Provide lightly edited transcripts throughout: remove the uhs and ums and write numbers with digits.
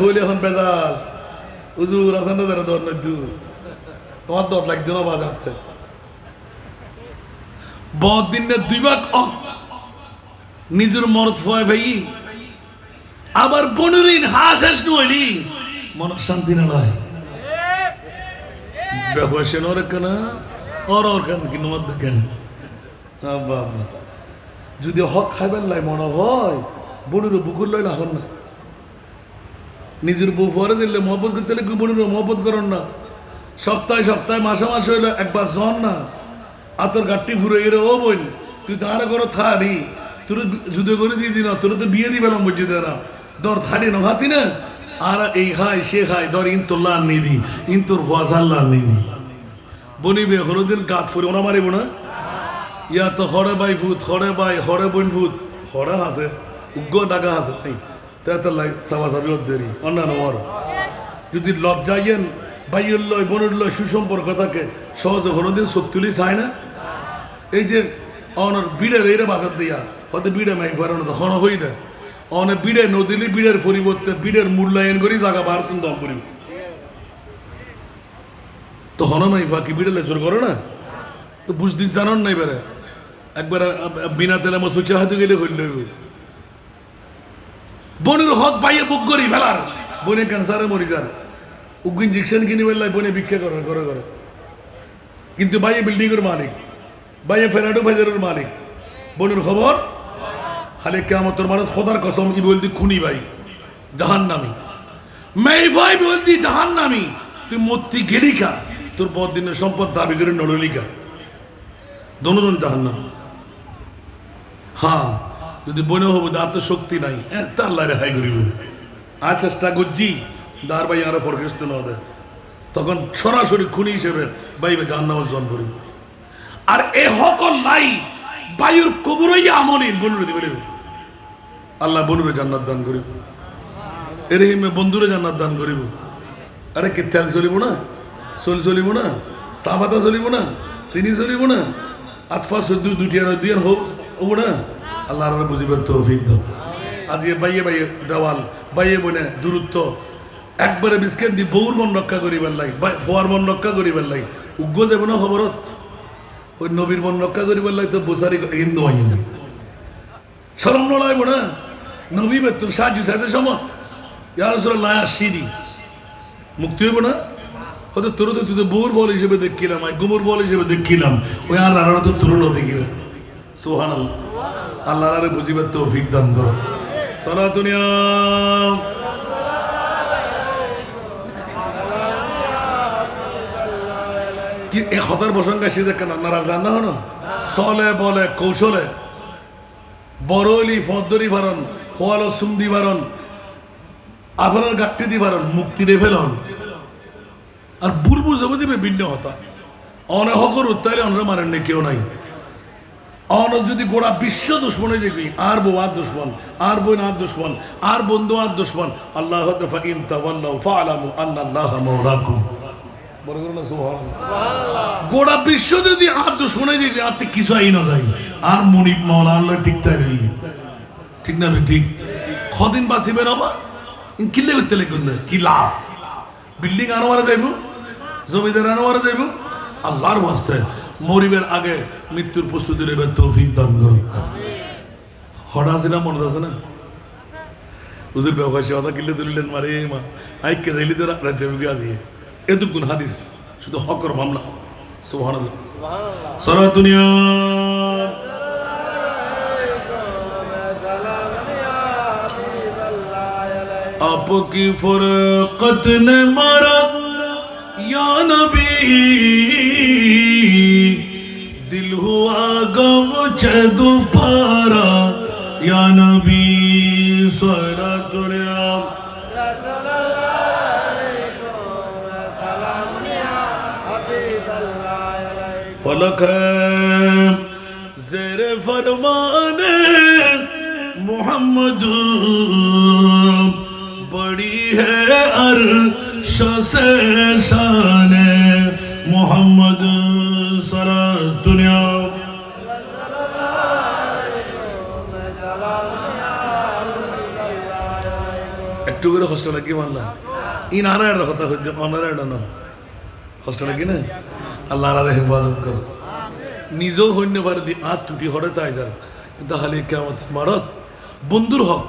হইলে এখন বেজাল হুজুর আছেন না যারা দর নদু তোমার দর লাগতো না বাজাতে বহুত দিনে দুই ভাগ নিজের মরদ ফয় ভাই আবার 15 দিন শেষ নইলি মন শান্তি না হয় বেহসেন ওর কেন ওর কেন কি নমত দেখেন যদি হক খাইবেন লাই মনে হয় বনুর বুকুর লইলে হন না নিজের বউ ফরে দিলে মহব্বত করতে হলে বনুর মহব্বত করেন না সপ্তাহে সপ্তাহে মাসে মাসে হইলে একবার জন না আতর গাঠটি ফুরে গেলে ও বোন তুই তাহলে করো থারি তোর যুদ্ধ করে দিয়ে দিন তোর তো বিয়ে দিবেলাম বুঝি না দর থারি নহাতি না আর এই খাই সে খাই দর ইন্তল্লাহ নিয়ে দি ইন্তর ফসাল্লাহ নিয়ে দি বনিবে হরদিন গাত ফুরে ওনা মারিব না ইয়া তো হরে বাই ফুট হরে বাই হরে বোন ফুট হরে হাসে উগ্র টাকা হাসে নাই তাই লাই সাবা সাবি দেরি অন্যান্য ওর যদি লজ্জাইয়েন ভাইয়ের লয় বোনের লয় সুসম্পর্ক থাকে সহজে কোনোদিন চোখ তুলি চায় না এই যে অনর বিড়ের এইরে বাজার দিয়া হয়তো বিড়ে মাই ফারানো তো হন হই দেয় অনে বিড়ে নদিলি বিড়ের পরিবর্তে বিড়ের মূল্যায়ন করি জায়গা বার তুমি দম করিব তো হন মাই ফাঁকি বিড়েলে জোর করো না তো বুঝদিন জানান নাই বেড়ে একবার বিনা তেলে মসমিচা হাতে গেলে হইল বোনের হক পাইয়ে বুক করি ফেলার বোনে ক্যান্সারে মরি যান উগ্র ইঞ্জেকশন কিনে বেলায় বোনে ভিক্ষা করে করে করে কিন্তু বাইয়ে বিল্ডিং এর মালিক বাইয়ে ফেরাডো ফাইজারের মালিক বোনের খবর খালি কিয়ামতের মানত খোদার কসম ই বলতি খুনি ভাই জাহান্নামী মেই ভাই বলতি জাহান্নামী তুই মূর্তি গেলি খা তোর বহুত দিনের সম্পদ দাবি করে নড়লিকা দোনোজন জাহান্নাম হ্যাঁ যদি বনে হবো আত্মশক্তি নাই তা আল্লাহ রেহাই করিব আর চেষ্টা করছি দার ভাই আরো ফরকেস্ত না দেয় তখন সরাসরি খুনি হিসেবে বাইবে জাহান্নামের জন করিব আর এ হকল নাই বায়ুর কবরই আমলিন বনুরে দিবে আল্লাহ বনুরে জান্নাত দান করিব এরহিমে বন্ধুরে জান্নাত দান করিব আরে কি তেল চলিব না চল চলিব না চাপাতা চলিব না চিনি চলিব না আতফা সদ্দু দুটিয়ান হোক হবো না আল্লাহ বুঝিবেন তৌফিক দাও আজকে বাইয়ে বাইয়ে দেওয়াল বাইয়ে বনে দূরত্ব একবারে বিস্কেট দি বউর মন রক্ষা করিবার লাই ফোয়ার মন রক্ষা করিবার লাই উগ্র যাব না খবরত ওই নবীর মন রক্ষা করিবার লাই তো বোসারি হিন্দু আইন শরম নলাইব না নবী বেতুল সাহায্য চাইতে সময় ইয়া রাসূলুল্লাহ আসিনি মুক্তি হইব না হয়তো তোর তো তুই তো বউর বল হিসেবে দেখিলাম গুমুর বল হিসেবে দেখিলাম ওই আর রানা তো তোর দেখিলাম সুবহানাল্লাহ আল্লাহ আরে বুঝিবার তৌফিক দান করো সালাতুনিয়া কি এই খতার প্রসঙ্গে সে দেখেন নারাজ না হনো চলে বলে কৌশলে বরলি ফদরি ভারণ খোয়ালো সুন্দি ভারণ আপনার গাঠটি দি ভারণ মুক্তি রে ফেলন আর বুলবুল যাবো যাবে ভিন্ন হতা অনে হকর উত্তাইলে অনরা মানেন না কেউ নাই অন যদি গোড়া বিশ্ব দুশ্মনে দেখবি আর বউ আর দুশ্মন আর বোন আর দুশ্মন আর বন্ধু আর দুশ্মন আল্লাহ ফাকিন তাওয়াল্লাউ ফাআলামু আন্নাল্লাহা মাওলাকুম বড় করে না সুবহানাল্লাহ গোড়া বিশ্ব যদি আর দুশ্মনে দেখবি আর কিছু আই না যায় আর মুনিব মাওলা আল্লাহ ঠিক তাই রইল ঠিক না ঠিক কদিন বাঁচিবে না কিল্লে করতে লাগবেন না কি লাভ বিল্ডিং আনো মারা যাইব জমিদার আনো মারা যাইব আল্লাহর ওয়াস্তে মরিবের আগে মৃত্যুর প্রস্তুতি নেবে তৌফিক দান করুন হঠাৎ আছে না মনে আছে না হুজুর ব্যবসায়ী কথা কিল্লে তুলিলেন মারে মা আইকে যাইলি তো রাজ্যে আজিয়ে এতক্ষণ হাদিস শুধু হকর মামলা সুবহানাল্লাহ সারা দুনিয়া आपकी फुरकत ने मारा या नबी दिल हुआ गम छदु पारा या नबी सारा दुनिया फलक ज़ेर फरमाने मोहम्मद बड़ी है अर्श से शान मोहम्मद सारा दुनिया একটু করে হোস্টেলে কি মানলাম ইন আনার কথা হচ্ছে অনারা না হোস্টেলে কি না আল্লাহ আর হেফাজত করো নিজেও হইন্য পারে দি আর ত্রুটি হরে তাই যার কিন্তু হালি কেমন মারত বন্ধুর হক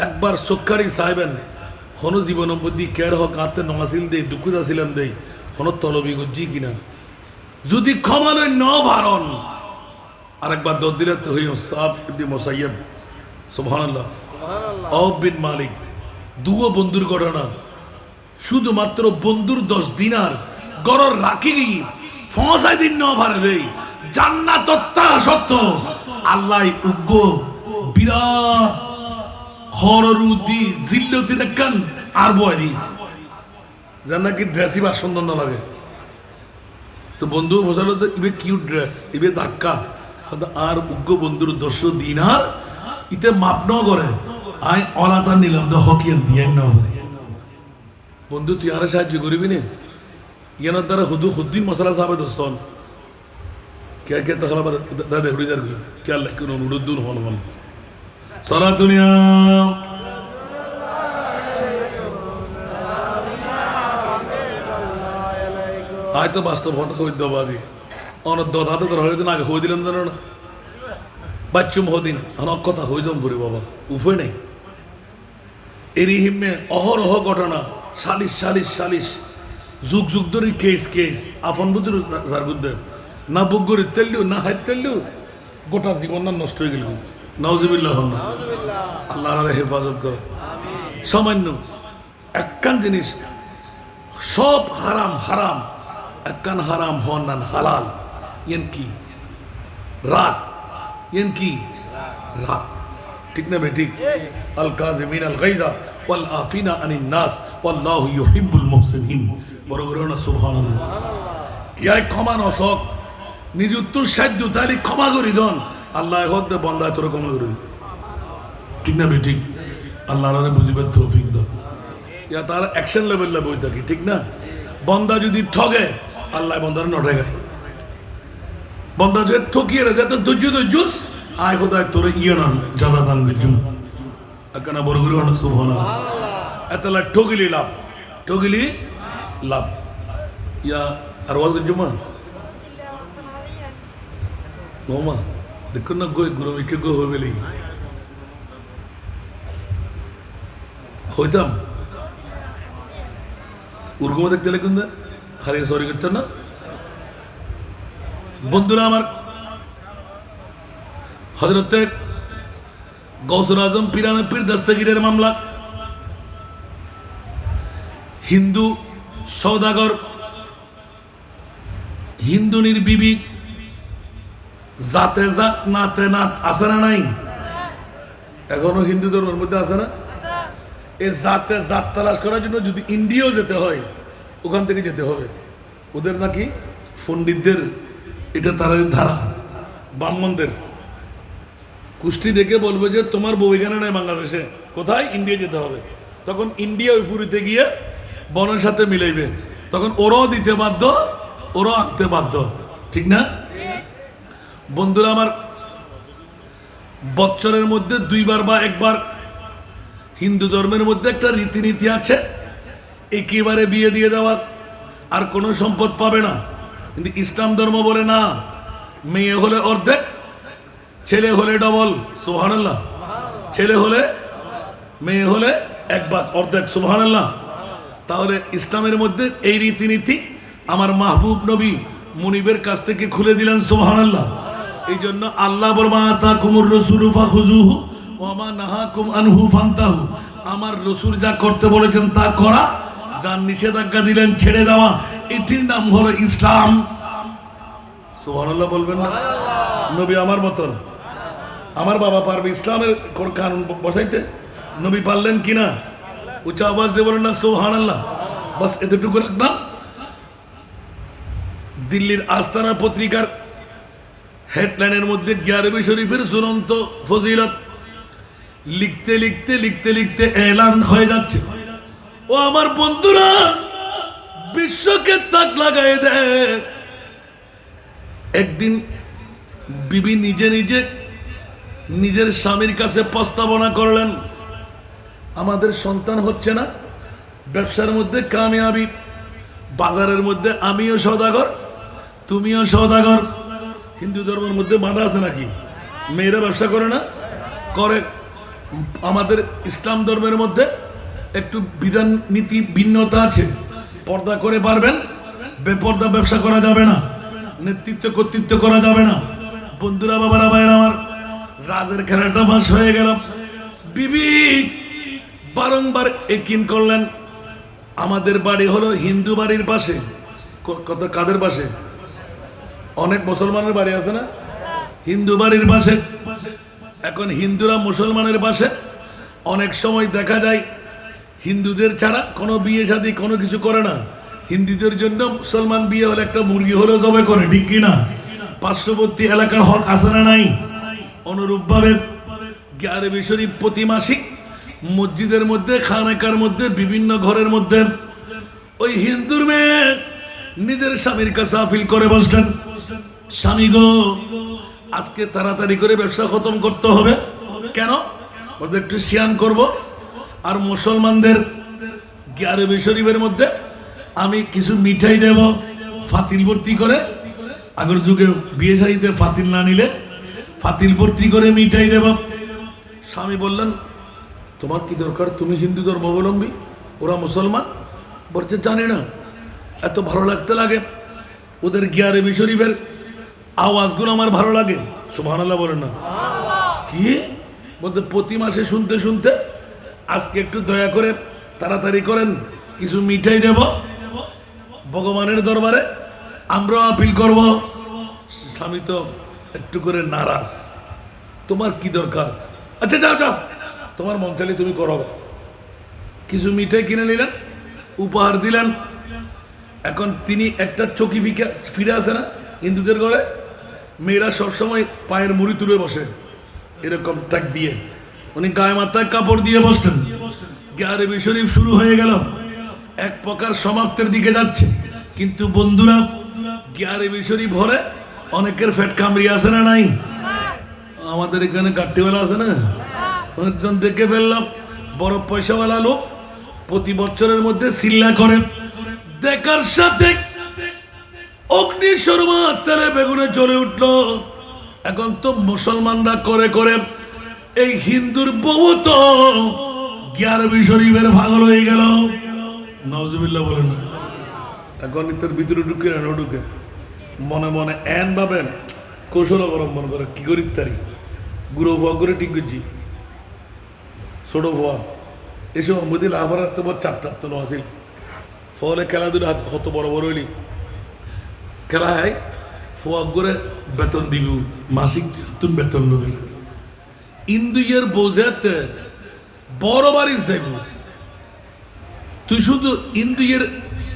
একবার সক্কারি সাহেবেন হন জীবন বুদ্ধি কেয়ার হক আত্মে নমাসিল দেই দুঃখুদ আসিলাম দেই হন তলবি গজ্জি কিনা যদি ক্ষমালয় ন ভারণ আরেকবার দর দিলে তো হইম সাব ইবনে মুসাইয়্যিব সুবহানাল্লাহ আউফ বিন মালিক দুও বন্ধুর ঘটনা শুধুমাত্র বন্ধুর 10 দিনার গরর রাখি গিয়ে 5 দিন ন ভারে দেই জান্নাত সত্য আল্লাহ উগ্র বিরাট হররুদি জিল্লতি দেখেন আর বয়দি জান নাকি ড্রেসই বা সুন্দর না লাগে তো বন্ধু ফসল ইবে কিউট ড্রেস ইবে ধাক্কা আর উগ্র বন্ধুর 10 দিনার ইতে মাপ ন করে আই অলাতা নিলাম তো হকিয়ান দিয়ে না বন্ধু তুই আর সাহায্য করবি না ইয়ানার দ্বারা হুদ্দিন মশলা সাহেব দোস্তন কে কে তখন দাদা হুড়িদার কে আল্লাহ কোন অনুরোধ হন হন সারা দুনিয়া আয় তো বাস্তব কথা হইতে বাজি অনর দাদা তোর হইদিন আগে হয়ে দিলাম জানো না বাচ্চুম হদিন অনেক কথা হয়ে যাম ভরি বাবা উফে নেই এরই হিমে অহরহ ঘটনা সালিশ সালিশ সালিশ যুগ যুগ ধরে কেস কেস আফন বুদ্ধুর যার বুদ্ধে না বুক গড়ি তেললিও না হাইত তেললিও গোটা জীবন না নষ্ট হয়ে গেল নাউজুবিল্লাহ আল্লাহ হেফাজত করো সামান্য একখান জিনিস সব হারাম হারাম একখান হারাম হন না হালাল ইয়েন কি রাত ইয়েন কি রাত ঠিক না বে ঠিক আল কাযিমিন আল গায়জা ওয়াল আফিনা আনিন নাস ওয়াল্লাহু ইউহিব্বুল মুহসিনিন বড় বড় না সুবহানাল্লাহ ইয়াই ক্ষমা নসক নিজ উত্তর সাধ্য তাহলে ক্ষমা করি দন আল্লাহ হদ্দে বন্দা তোর ক্ষমা করি ঠিক না বে ঠিক আল্লাহ রে বুঝিবার তৌফিক দাও ইয়া তার অ্যাকশন লেভেলে বই থাকি ঠিক না বন্দা যদি ঠগে আল্লাহ বন্দার নঠেগায় বন্দা যদি ঠকিয়ে রে যত ধৈর্য আয় খোদায় তোর ইয়ে নাম জাযা দান গজুম আকানা বড় করে না সুবহানাল্লাহ এতলা ঠগিলি লাভ ইয়া আর ওয়াল গজুমা নোমা দেখুন না গই গুরু মিকে গো হইবেলি হইতাম উর্গম দেখতে লাগুন না হারিয়ে সরি করতেন না বন্ধুরা আমার হযরতে গৌসুল আজম পিরানা পীর দস্তগীরের মামলা হিন্দু সওদাগর হিন্দুনির বিবি জাতে জাত নাতে নাত আছে না নাই এখনো হিন্দু ধর্মের মধ্যে আছে না এই জাতে জাত তালাশ করার জন্য যদি ইন্ডিয়াও যেতে হয় ওখান থেকে যেতে হবে ওদের নাকি পণ্ডিতদের এটা তাদের ধারা ব্রাহ্মণদের কুষ্টি দেখে বলবে যে তোমার বউ এখানে নাই বাংলাদেশে কোথায় ইন্ডিয়া যেতে হবে তখন ইন্ডিয়া ওই ফুরিতে গিয়ে বনের সাথে মিলাইবে তখন ওরাও দিতে বাধ্য ওরাও আনতে বাধ্য ঠিক না বন্ধুরা আমার বৎসরের মধ্যে 2 বার বা 1 বার হিন্দু ধর্মের মধ্যে একটা রীতিনীতি আছে একেবারে বিয়ে দিয়ে দেওয়া আর কোনো সম্পদ পাবে না কিন্তু ইসলাম ধর্ম বলে না মেয়ে হলে অর্ধেক ছেলে হলে ডবল সুবহানাল্লাহ ছেলে হলে মেয়ে হলে 1 ভাগ অর্ধেক সুবহানাল্লাহ তাহলে ইসলামের মধ্যে এই রীতিনীতি আমার মাহবুব নবী মুনিবের কাছ থেকে খুলে দিলেন সুবহানাল্লাহ এই জন্য আল্লাহ বলমা তাকুমুর রাসূলু ফাখুযুহু ওয়া মা নাহাকুম আনহু ফান্তাহু আমার রাসূল যা করতে বলেছেন তা করা যা নিষেধাজ্ঞা দিলেন ছেড়ে দেওয়া এটির নাম হলো ইসলাম সুবহানাল্লাহ বলবেন না নবী আমার মতন আমার বাবা পারবে ইসলামের কানুন বসাইতে নবী পারলেন কিনা উচ্চ আওয়াজ দিয়ে বলেন না সুবহানাল্লাহ বাস এতটুকু রাখলাম দিল্লির আস্তানা পত্রিকার হেডলাইনের মধ্যে 11 শরীফের চূড়ান্ত ফজিলত লিখতে লিখতে লিখতে লিখতে এলান হয়ে যাচ্ছে ও আমার বন্ধুরা বিশ্বকে তাক লাগাই দেয় একদিন বিবি নিজে নিজে নিজের স্বামীর কাছে প্রস্তাবনা করলেন আমাদের সন্তান হচ্ছে না, ব্যবসার মধ্যে কামিয়াবি, বাজারের মধ্যে আমিও সওদাগর তুমিও সওদাগর। হিন্দু ধর্মের মধ্যে বাধা আছে নাকি? মেয়েরা ব্যবসা করে না? করে। আমাদের ইসলাম ধর্মের মধ্যে একটু বিধান নীতি ভিন্নতা আছে। পর্দা করে পারবেন, বেপর্দা ব্যবসা করা যাবে না, নেতৃত্ব কর্তৃত্ব করা যাবে না। বন্ধুরা, বাবারা, ভাইয়েরা আমার, রাজের খেলাটা ফাঁস হয়ে গেল। বিবি বারংবার একিন করলেন। আমাদের বাড়ি হলো হিন্দু বাড়ির পাশে। কত কাদের পাশে? অনেক মুসলমানের বাড়ি আছে না? হিন্দু বাড়ির পাশে। এখন হিন্দুরা মুসলমানের পাশে অনেক সময় দেখা যায় হিন্দুদের ছাড়া কোনো বিয়ে শাদী কোনো কিছু করে না। হিন্দুদের জন্য মুসলমান বিয়ে হলে একটা মুরগি হলেও জবাই করে, ঠিক কিনা? পার্শ্ববর্তী এলাকার হক আছে না নাই? অনুরূপভাবে গ্যারেবি শরীফ প্রতি মাসিক মসজিদের মধ্যে, খানাকার মধ্যে, বিভিন্ন ঘরের মধ্যে ওই হিন্দুর মেয়ে নিজের স্বামীর কাছে আপিল করে বসলেন, স্বামী গো, আজকে তাড়াতাড়ি করে ব্যবসা খতম করতে হবে। কেন? ওদের একটু শিয়ান করব, আর মুসলমানদের গ্যারেবি শরীফের মধ্যে আমি কিছু মিঠাই দেব, ফাতিল ভর্তি করে। আগের যুগে বিয়ে শাদীতে ফাতিল না নিলে ফাতিল ভর্তি করে মিঠাই দেব। স্বামী বললেন, তোমার কি দরকার? তুমি হিন্দু ধর্মাবলম্বী, ওরা মুসলমান। বলছে জানি না, এত ভালো লাগতে লাগে ওদের গ্যারেবি শরীফের আওয়াজগুলো, আমার ভালো লাগে। সুবহানাল্লাহ বলেন না? কি বলতে? প্রতি মাসে শুনতে শুনতে আজকে একটু দয়া করে তাড়াতাড়ি করেন, কিছু মিঠাই দেব, ভগবানের দরবারে আমরাও আপিল করব। স্বামী তো একটু করে নারাজ। তোমার কি দরকার? আচ্ছা যাও যাও, তোমার মন চাইলে তুমি করো। কিছু মিঠাই কিনে নিলেন, উপহার দিলেন। এখন তিনি একটা চকি ফিরে আসে না হিন্দুদের ঘরে? মেয়েরা সবসময় পায়ের মুড়ি তুলে বসে এরকম টাক দিয়ে, উনি গায়ে মাথায় কাপড় দিয়ে বসতেন। গ্যারেবি শরীফ শুরু হয়ে গেল, এক প্রকার সমাপ্তের দিকে যাচ্ছে। কিন্তু বন্ধুরা, গ্যারেবি শরীফ ভরে অনেকের ফ্যাট কামড়ি আছে না নাই? আমাদের এখানে গাট্টিওয়ালা আছে না? অনেকজন দেখে ফেললাম, বড় পয়সাওয়ালা লোক, প্রতি বছরের মধ্যে সিল্লা করে। দেখার সাথে অগ্নি শর্মা তেলে বেগুনে জ্বলে উঠল। এখন তো মুসলমানরা করে করে এই হিন্দুর বউ তো গ্যারেবি শরীফের পাগল হয়ে গেল। নাউজুবিল্লাহ বলেন না? এখন তোর ভিতরে ঢুকে না ঢুকে মনে মনে এন ভাবেন, কৌশল অবলম্বন করে কি করি তারি গুঁড়ো ফোয়া করে ঠিক করছি, ছোট ফোয়া এসব বুঝি লাফার রাখতে বড় চারটা তো আসিল। ফলে খেলাধুলা কত বড় বড় হইলি খেলা হয়, ফোয়া করে বেতন দিবি, মাসিক তুমি বেতন নেবি। ইন্দুয়ের বোঝাতে বড় বাড়ি যাইব, তুই শুধু ইন্দুয়ের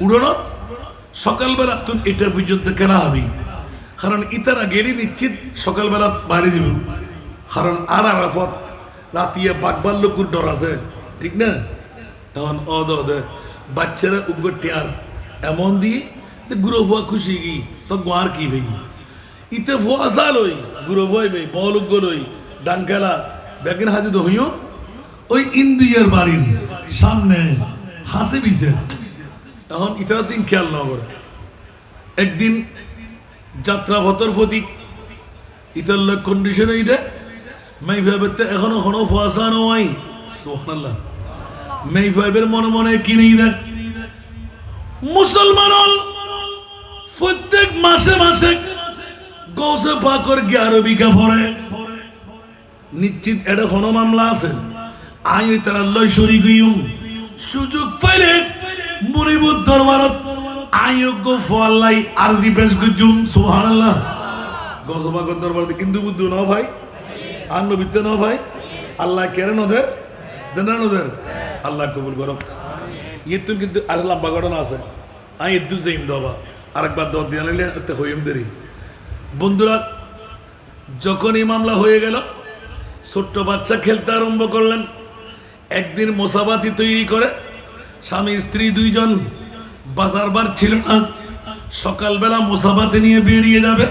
উড়ানো সকালবেলা তুই এটা পর্যন্ত কেনা হবি। কারণ ইতারা গেলে নিশ্চিত সকালবেলা বাইরে দিব। কারণ আর আরাফত রাতিয়ে বাঘবাল্লকুর ডর আছে, ঠিক না? এখন অদে বাচ্চারা উগ্র টিয়ার এমন দিয়ে গুঁড়ো ফোয়া খুশি গি তো গোয়ার কি ভাই ইতে ফোয়া সাল ওই গুঁড়ো ফোয়াই ভাই বল উগ্র লই ডাং খেলা ব্যাগের হাতে তো হইও ওই ইন্দুয়ের বাড়ির সামনে হাসে বিছে। এখন ইতারা দিন খেয়াল না করে একদিন যাত্রা ভতর ফতিক ইতার লোক কন্ডিশনে ইদে মাই ভাইবেতে এখনো কোনো ফোয়াশানো হয়। সুবহানাল্লাহ। মাই ভাইবের মনে মনে কিনে দেখ মুসলমান প্রত্যেক মাসে মাসে গৌসে পাকর 11 বিঘা ভরে নিশ্চিত এটা কোনো মামলা আছে। আই তারা লয় শরীক হইম সুযোগ পাইলে মুরিবুদ দরবারত আয়োগ্য ফলাই আরজি পেশ করছুম। সুবহানাল্লাহ। গৌসে পাকর দরবারতে কিন্তু বুদ্ধ না ভাই আর নবিতে না ভাই আল্লাহ কেন ওদের দেন ওদের আল্লাহ কবুল করক। ইয়েতুন কিন্তু আর লম্বা ঘটনা আছে, আমি ইদ্দু যাইম দবা আরেকবার দর দিয়ে আনলে এতে হইম দেরি। বন্ধুরা, যখন এই মামলা হয়ে গেল ছোট্ট বাচ্চা খেলতে আরম্ভ করলেন। একদিন মশাবাতি তৈরি করে স্বামী স্ত্রী দুইজন, বাজার বার ছিল না, সকালবেলা মশাবাতি নিয়ে বেরিয়ে যাবে।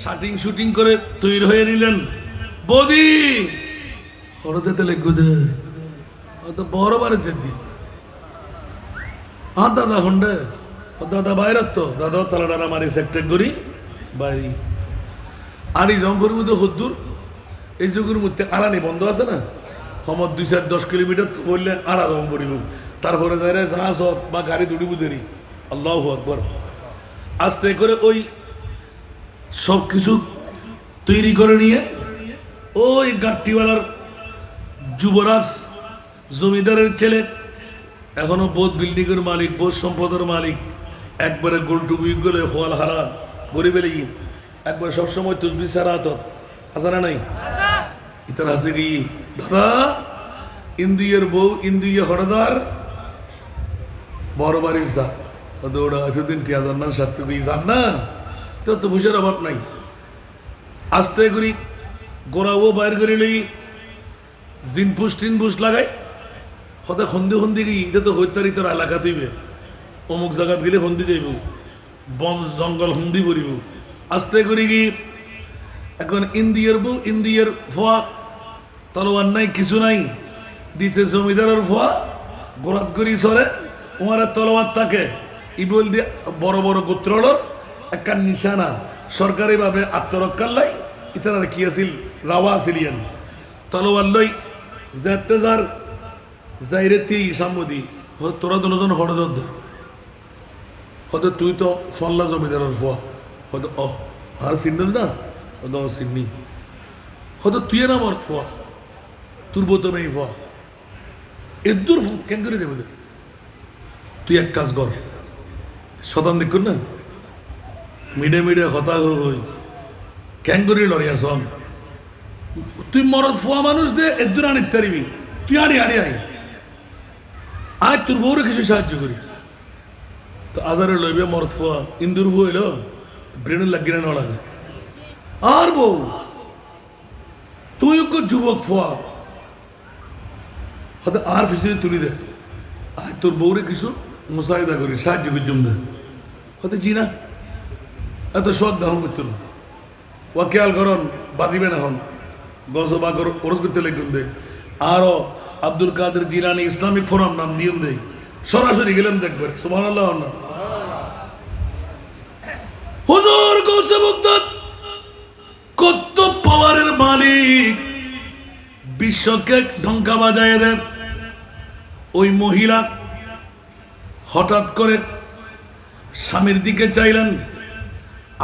শাটিং শুটিং করে তৈরি হয়ে নিলেন। বৌদি হরতেতে লেগু দে তো বড় বারে যেদি আর দাদা হন্ডে দাদা বাইরের তো দাদা তালাডারা মারি সেক্টেক করি বাড়ি আর এই জম্পুর মধ্যে হদ্দুর এই যুগের মধ্যে আড়ানি বন্ধ আছে না সময় 2-10 কিলোমিটার তো বললে আড়া জম পড়িব তারপরে যাই জাহাজ হোক বা গাড়ি দুড়িব দেরি আল্লাহু আকবার আস্তে করে ওই সব কিছু তৈরি করে নিয়ে ওই গাট্টিওয়ালার যুবরাজ জমিদারের ছেলে এখনো বোধ বিল্ডিং এর মালিক বোধ সম্পদের মালিক একবারে গোলটুবি গলে খোয়াল হারা গরিবে লেগি একবার সবসময় তুসবি সারা তো আছে না নাই ইতার আছে কি দাদা ইন্দিয়ার বউ ইন্দিয়া হরদার বড় বাড়ির যা ওরা এতদিন টিয়া যান না সাথে যান না তো তো বুঝার অভাব নাই আস্তে করি গোড়াও বাইর করে লই জিনপুস টিনপুস লাগাই সদায় সন্ধি সন্ধি গিয়ে এটা তো হত্যার ইতার এলাকা দিবে অমুক জায়গাত গেলে সন্ধি যাইব বন জঙ্গল সন্ধি পড়িব আস্তে করে গিয়ে এখন ইন্দিয়ার বউ ইন্দিয়ার ফোয়া তলোয়ার নাই কিছু নাই দিতে জমিদারের ফোয়া গোড়াত করি সরে তোমার তলোয়ার থাকে ইবল দিয়ে বড় বড় গোত্রলর একটা নিশানা সরকারিভাবে আত্মরক্ষার লাই ইতার কি আছিল রাওয়া আসিলিয়ান তলোয়ার লই যেতে যার যাইরে তুই সাম্মদি তোরা দুজন হরজত দে হয়তো তুই তো ফল্লা জমিদারের ফোয়া হয়তো আর চিন্তা না হয়তো চিনি হয়তো তুই না আমার ফোয়া তোর বোতমে এই ফোয়া এদুর কেন করে দেবে তুই এক কাজ কর শতান দেখ না মিডে মিডে হতাশ হই কেন করে লড়িয়া শোন তুই মরদ ফোয়া মানুষ দে এদুর আনিতে পারিবি তুই আনি আনি আই আজ তোর বউরে কিছু সাহায্য করি তো আজারে লইবে মরদ ফোয়া ইন্দুর বউ এলো ব্রেনের লাগিয়ে না লাগে আর বউ তুই যুবক ফোয়া হয়তো আর ফিসে তুলি দে আজ তোর বউরে কিছু মুসাহিদা করি সাহায্য করছুম দে হয়তো জি না এত শখ ধারণ করতো না ও খেয়াল করন বাজিবে না হন গজবা খরচ করতে লাগবেন দে আরো আব্দুল কাদের জিলানী ইসলামিক ফোরাম নাম নিয়ম দেয় সরাসরি গেলেন দেখবেন সুবহানাল্লাহ না হুজুর গৌসে মুগদাদ কত পাওয়ারের মালিক বিশ্বকে ঢঙ্কা বাজায় দেন ওই মহিলা হঠাৎ করে স্বামীর দিকে চাইলেন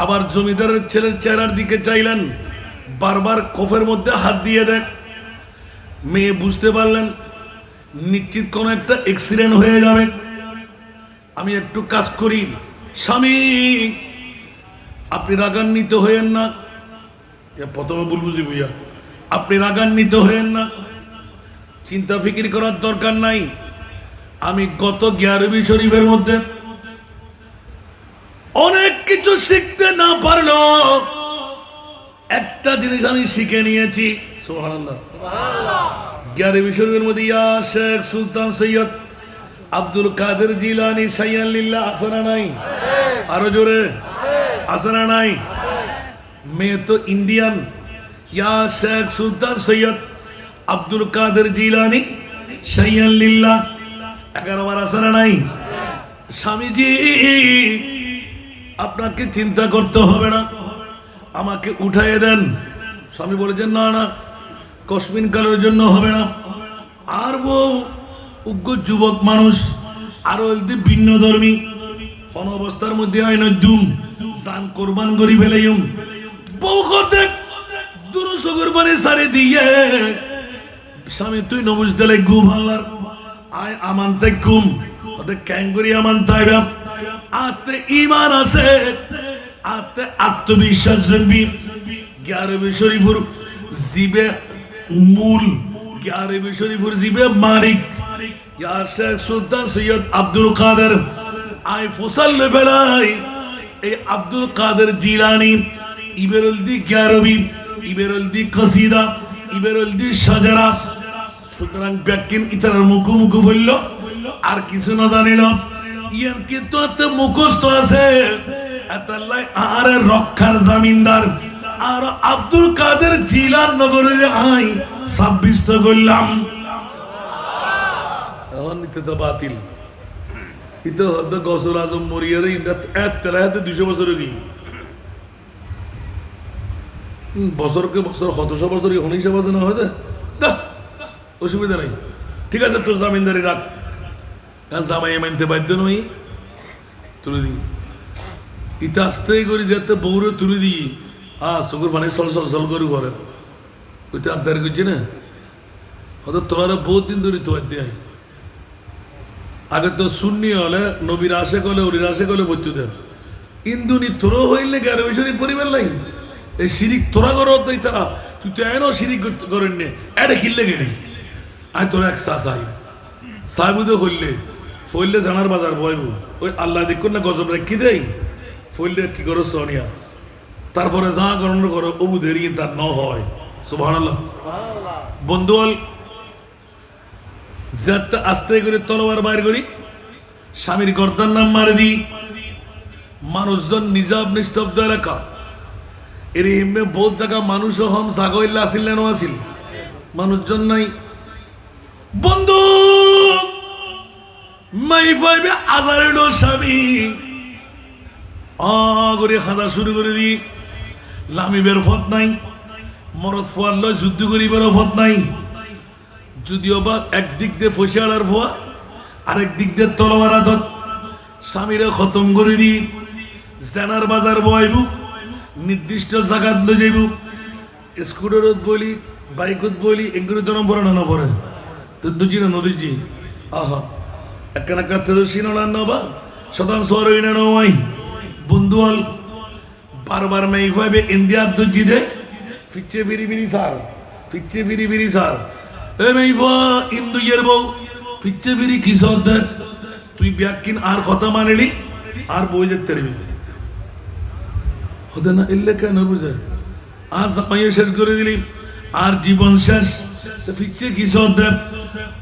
আবার জমিদারের ছেলের চেহারার দিকে চাইলেন বারবার কফের মধ্যে হাত দিয়ে দেখ মেয়ে বুঝতে পারলেন নিশ্চিত কোনো একটা অ্যাক্সিডেন্ট হয়ে যাবে আমি একটু কাজ করি স্বামী আপনি রাগান্বিত হয়েন না প্রথমে বলবো যে ভুইয়া আপনি রাগান্বিত হয়েন না চিন্তা ফিকির করার দরকার নাই আমি গত 11 শরীফের মধ্যে অনেক কিছু শিখতে না পারলো একটা জিনিস আমি শিখে নিয়েছি সুবহানাল্লাহ সুবহানাল্লাহ 11 শরীফের মধ্যে ইয়া শেখ সুলতান সৈয়দ আব্দুল কাদের জিলানী সাইয়ান লিল্লাহ আসনা নাই আরো জোরে আসনা নাই मैं तो इंडियन या शेख सुल्तान सैयद আব্দুল কাদের জিলানী সাইয়ান লিল্লাহ 11 বার আসনা নাই স্বামীজি আপনাকে চিন্তা করতে হবে না আমাকে উঠাইয়ে দেন স্বামী বলেছেন না না কসমিন কালের জন্য হবে না আর বউ উগ্র যুবক মানুষ আরো একটি ভিন্ন ধর্মী কোন অবস্থার মধ্যে আইন দুম জান কোরবান করি ফেলাইম বউ কতে দুরুসগর পারে সারে দিয়ে স্বামী তুই নমস দিলে গু ভাঙলার আয় আমানতে কুম ওতে ক্যাঙ্গুরি আমান তাইবা আতে ঈমান আছে আতে আত্মবিশ্বাস জন্মি 11 শরীফুর জিবে মূল 11 শরীফুর জিবে মালিক ইয়া শেখ সুলতান সৈয়দ আব্দুল কাদের আই ফসল ফেলাই এই আব্দুল কাদের জিলানী ইবেরুল দি 11 ইবেরুল দি কসিদা ইবেরুল দি শাজারা সুতরাং ব্যাকিন ইতার মুখোমুখি বলল আর কিছু না জানিল ইয়ার কিন্তু মুখস্থ আছে এতাল্লাই আর রক্ষার জামিনদার আর আব্দুল কাদের জিলান নগরের আই 26 করলাম তখন নিতে তো বাতিল ইতো হয়তো গসল আজম মরিয়ারে ইন্দাত এত তেলা হাতে 200 বছর কি বছরকে বছর 100 বছর এখন হিসাব আছে না হয়তো অসুবিধা নাই ঠিক আছে তোর জামিনদারি রাখ জামাই মানতে বাধ্য নই তুলে দিই ইতা আস্তে করি যাতে বউরে তুলে দিই চকুর পানি চল চল চল করে ঘরে ওইটা আবদার করছি না হয়তো তোরা বহুত দিন ধরে তো বাধ্য হয় আগে তো শূন্য হলে নবীর আসে কলে ওরির আসে কলে ভর্তি দেয় ইন্দুনি তোরও হইলে গারে ওই পরিবার নাই এই সিরিক তোরা করো তাই তারা তুই তো এনও সিরিক করেন নে এটা খিললে গেলি আয় তোরা এক চাই সাহেবুদে হইলে ফইলে জানার বাজার বয়ব ওই আল্লাহ দেখুন না গজব রেখি দেই ফইলে কি করো সোনিয়া তারপরে যা গণন করো অবু দেরি তার ন হয় সুবহানাল্লাহ বন্ধুয়াল যাতে আস্তে করে তলোয়ার বাইর করি স্বামীর গর্দান নাম মারে দি মানুষজন নিজাব নিস্তব্ধ এলাকা এর হিমে বহুত জায়গা মানুষও হম জাগইল্লা আসিল না আসিল মানুষজন নাই বন্ধু মাই ফাইবে আজারের স্বামী করে খাদা শুরু করে দি লামিবের ফত নাই মরদ ফোয়াল যুদ্ধ করিবার ফত নাই যদিও বা একদিক দিয়ে ফসিয়ালার ফোয়া আরেক দিক দিয়ে তলোয়ার আদত স্বামীরা খতম করে দি জানার বাজার বয়ব নির্দিষ্ট জায়গাত লো যাইব স্কুটারত বলি বাইকত বলি এগুলো জনম পড়ে না পড়ে তো দুজি না নদীজি আহা একখানা কাছে সিনোলা নবা শতাংশ না নয় বন্ধুয়াল বারবার মেয়ে ভাবে ইন্ডিয়া দুজি দে ফিচ্ছে ফিরি ফিরি সার ফিচ্ছে ফিরি ফিরি সার এ মেইফা ইন্দুয়ের বউ ফিচ্ছে ফিরি কিসর দে তুই ব্যাকিন আর কথা মানিলি আর বই যেতে পারবি হতে না এলে কেন বুঝে আর জামাইয়ে শেষ করে দিলি আর জীবন শেষ ফিচ্ছে কিসর দে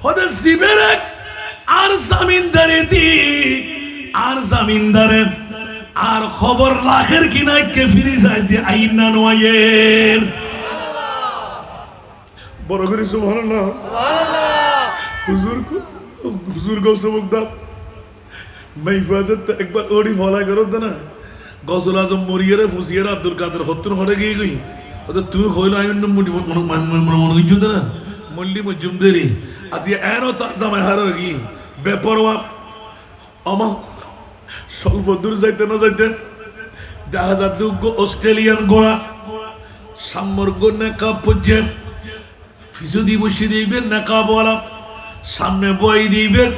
হতে শিবের আর জামিনদারে দি আর জামিনদারে আর খবর রাখের কিনা কে ফিরি যায় দি আইন না নয়ের বড় করে সুবহানাল্লাহ হুজুর গো সবকদার মাইফাজত একবার ওড়ি ফলা করো না গসল আজম মরিয়ারে ফুসিয়ারে আব্দুল কাদের হত্তর হরে গিয়ে গই ওটা তুই কইল আইন মুডি মনে কিছু না মল্লি মজুমদেরি আজি এনো তা জামাই হারো গি বেপরওয়া আমা স্বল্প দূর যাইতে না যাইতে দেখা যাচ্ছে অস্ট্রেলিয়ান গোড়া সামর্গ নেকা পর্যে ফিসুদি বসে দিবেন নেকাবওয়ালা সামনে বই দিবেন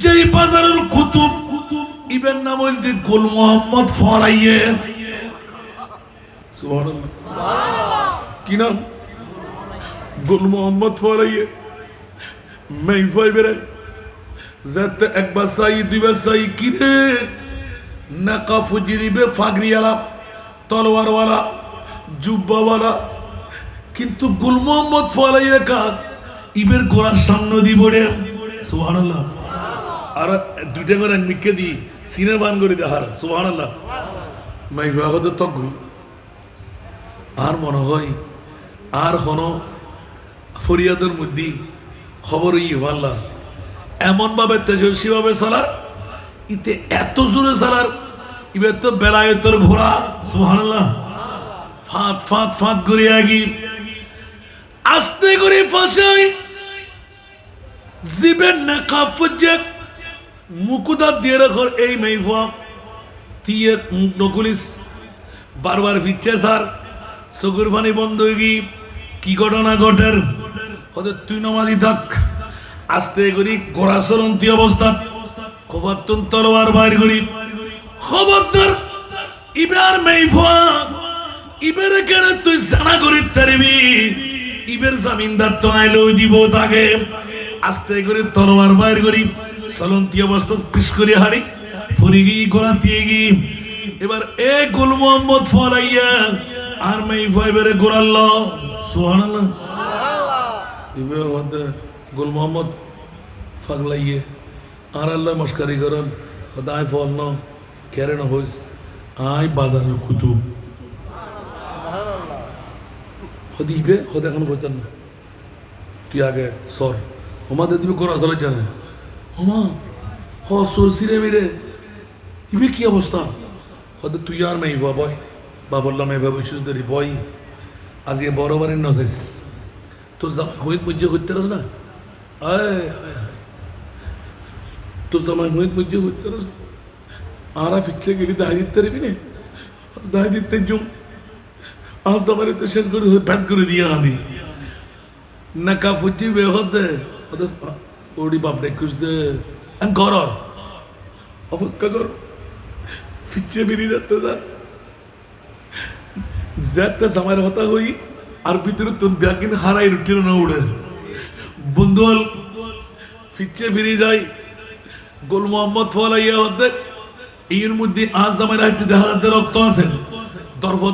যেই বাজারের কুতুব ইবেন নাম হইতে গোল মোহাম্মদ ফরাইয়ে সুবহানাল্লাহ কি নাম গোল মোহাম্মদ ফরাইয়ে মেই ফাইবেরে যাতে একবার চাই দুইবার চাই কিরে নাকা ফুজিরিবে ফাগরিওয়ালা তলোয়ারওয়ালা জুব্বাওয়ালা কিন্তু গুল মোহাম্মদ ফলাইয়া কাক ইবের গোড়ার সামনে দিব রে সুবহানাল্লাহ আর দুইটা করে মিকে দি সিনেমান করে দেখার সুবহানাল্লাহ মাইফা হতে তকু আর মনে হয় আর হন ফরিয়াদের মধ্যে খবর ইভাল্লা এমন ভাবে তেজস্বী ভাবে চালার ইতে এত জোরে চালার ইবে তো বেলায়েতের ঘোড়া সুবহানাল্লাহ ফাঁত ফাঁত ফাঁত করে আগি আস্তে করে ফাঁসাই জীবের নেকা ফুজে মুকুদা দিয়ে রাখো এই মেইফা দিয়ে নকুলিস বারবার ফিরছে স্যার চকুর পানি বন্ধ হয়ে গি কি ঘটনা ঘটের হতে তুই নামাজি থাক আস্তে করি ঘোড়া চলন্তি অবস্থা খবরতুন তলোয়ার বাইর করি খবরদার ইবার মেইফা ইবের কেন তুই জানা করি তারবি ইবের জামিনদার তো আইলো দিব তাকে আস্তে করে তলোয়ার বাইর করি চলন্তি অবস্থা পিস করে হারি ফুরি গি গোলা দিয়ে গি এবার এ গুল মোহাম্মদ ফলাইয়া আর মেইফা এবারে গোড়াল সুবহানাল্লাহ ইবে হতে গুল মোহাম্মদ ফাগলাইয়ে আর আল্লাহ মস্কারি করেন হতে আয় ফল ন কেরে না হইস আয় বাজারের কুতুব হতে ইবে হতে এখন বলতেন না তুই আগে সর আমাদের দিবে কোন আসলে জানে ওমা হ সরসিরে মেরে ইবে কি অবস্থা হয়তো তুই আর মেয়ে বয় বা বললাম এভাবে বুঝছিস ধরি বয় আজকে বড় বাড়ির নজাইস তোর জামাই হইত মুজ্জে করতে রাস না আয় তোর জামাই হইত মুজ্জে করতে রাস আরা ফিচ্ছে গেলি দায় দিতে পারবি না দায় দিতে জুম আজ জামাই তো শেষ করে ব্যান করে দিয়ে আমি নাকা ফুচি বেহতে ওড়ি বাপ রে কুছ দে ঘর অপেক্ষা কর ফিচ্ছে বেরিয়ে যাতে যাতে জামাইয়ের হতা হই আর ভিতরে তোর ব্যাগিন হারাই রুটির না উড়ে বন্ধুল ফিচ্ছে ফিরে যাই গোল মোহাম্মদ ফলাইয়া হতে এর মধ্যে আজ জামাইয়ের হাইটে দেখা যাতে রক্ত আছে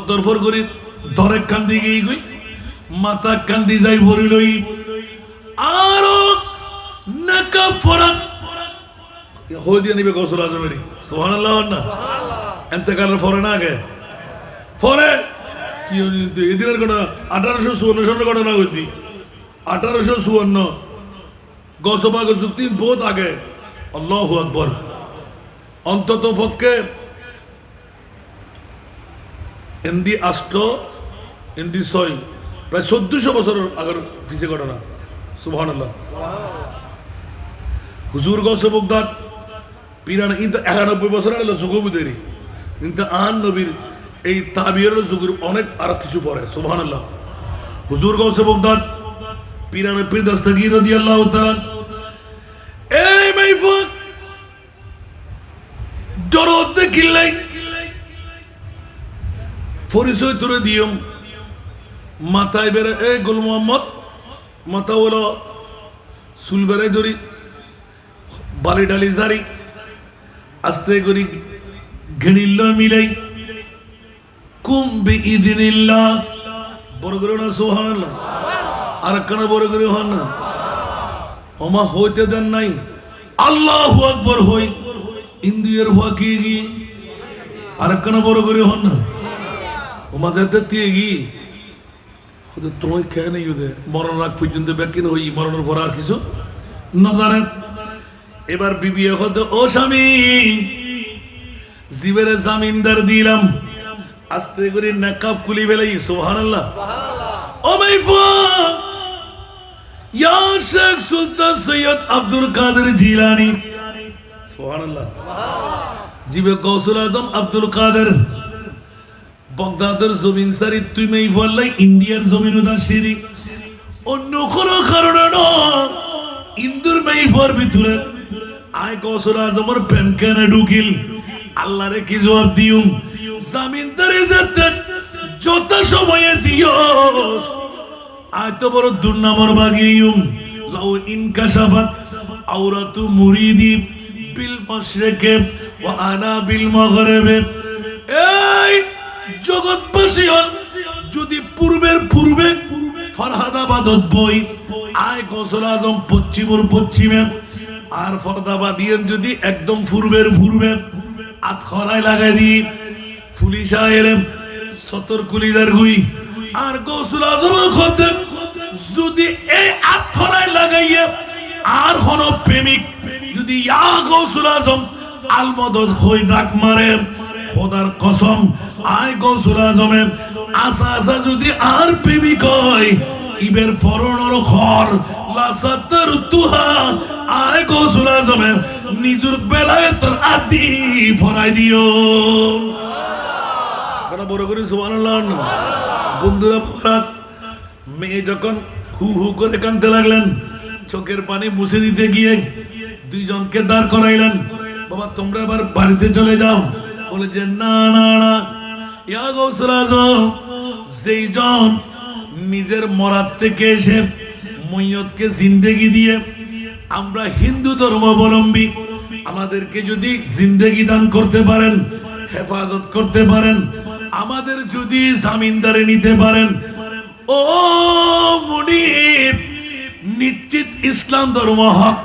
দরফর করি ধরে কান্দি গিয়ে গই মাথা কান্দি যাই ভরি লই আরো নাকা ফরান হই দিয়ে নিবে গোসল আজমেরি সুবহানাল্লাহ না এতেকালের ফরে না আগে ফরে কি এদিনের ঘটনা 1854 সালের ঘটনা হইতি 1854 গসবাগ যুক্তি বহুত আগে আল্লাহু আকবার অন্তত পক্ষে এন্দি আষ্ট এন্দি ছয় প্রায় 1400 বছর আগের পিছে ঘটনা সুবহানাল্লাহ হুজুর গসে বগদাদ পিরানা কিন্তু 91 বছর হলো সুগবুদেরি কিন্তু আন নবীর এই তাবিয়ের যুগের অনেক আর কিছু পরে সুবহানাল্লাহ হুজুর গসে বগদাদ পিরানা পীর দস্তগীর রাদিয়াল্লাহু তাআলা এই মাইফুক দরদ দেখিলাই পরিচয় তুলে দিয়ম মাথায় বেড়ে এই গোল মোহাম্মদ মাথা হলো চুল বেড়ে ধরি বালি ডালি জারি আস্তে করি ঘেনিল মিলাই কুম্বি ইদিনিল্লাহ বড় করে না সুবহানাল্লাহ আর একখানা বড় করে হন না ওমা হইতে দেন নাই আল্লাহু আকবার হই ইন্দ্রিয়ের ফাঁকি গি আর একখানা বড় করে হন না ওমা যেতে দিয়ে গি তোমার খেয়ে নেই ওদের মরণ রাখ পর্যন্ত ব্যাকিন হই মরণের পর আর কিছু না জানেন এবার বিবি হতে ও স্বামী জীবের জামিনদার দিলাম আস্তে করে নাকাব খুলি ফেলাই সুবহানাল্লাহ ও মাইফা ইয়া শেখ সুলতান সৈয়দ আব্দুল কাদের জিলানী সুবহানাল্লাহ জিবে গৌসুল আজম আব্দুল কাদের বগদাদের জমিন সারি তুই মেই ফলাই ইন্ডিয়ার জমিন উদাসিরি অন্য কোনো কারণে না ইন্দুর মেই ফর ভিতরে আয় গৌসুল আজমের প্রেম কেন ঢুকিল আল্লাহরে কি জবাব দিউম জামিনদারে যেতে যত সময়ে দিওস আয় তো বড় দুর্নামর বাগিয়ুম লাউ ইনকাশাফাত আওরাতু মুরিদি বিল মাশরিকে ওয়া আনা বিল মাগরিবে এই জগৎবাসী যদি পূর্বে ফরহাদাবাদত বই আয় গৌসুল আজম পশ্চিমে আর ফরহাদাবাদিয়ান যদি একদম পূর্বে আত খরাই লাগাই দি পুলিশ আয়ের সতর কুলিদার গুই আর গৌসুল আজম খতে যদি এই আত খরাই লাগাইয়ে আর কোন প্রেমিক যদি ইয়া গৌসুল আজম আল মদদ হই ডাক মারে খোদার কসম আয় গৌসুল আজমের আসা যদি আর প্রেমিক হয় ইবের ফরণর খর লাসাতর তুহা আয় গৌসুল আজমের নিজুর বেলায় তোর আদি ফরাই দিও কথা বড় করে সুবহানাল্লাহ বন্ধুরা ফরাত মেয়ে যখন হু হু করে কাঁদতে লাগলেন চোখের পানি মুছে দিতে গিয়ে দুইজনকে দাঁড় করাইলেন বাবা তোমরা এবার বাড়িতে চলে যাও বলে যে না ইয়া গৌসুল আজম যেই জন নিজের মরার থেকে এসে মইয়তকে জিন্দেগি দিয়ে আমরা হিন্দু ধর্মাবলম্বী আমাদেরকে যদি জিন্দেগি দান করতে পারেন হেফাজত করতে পারেন আমাদের যদি জামিনদারে নিতে পারেন ও মুনিব নিশ্চিত ইসলাম ধর্ম হক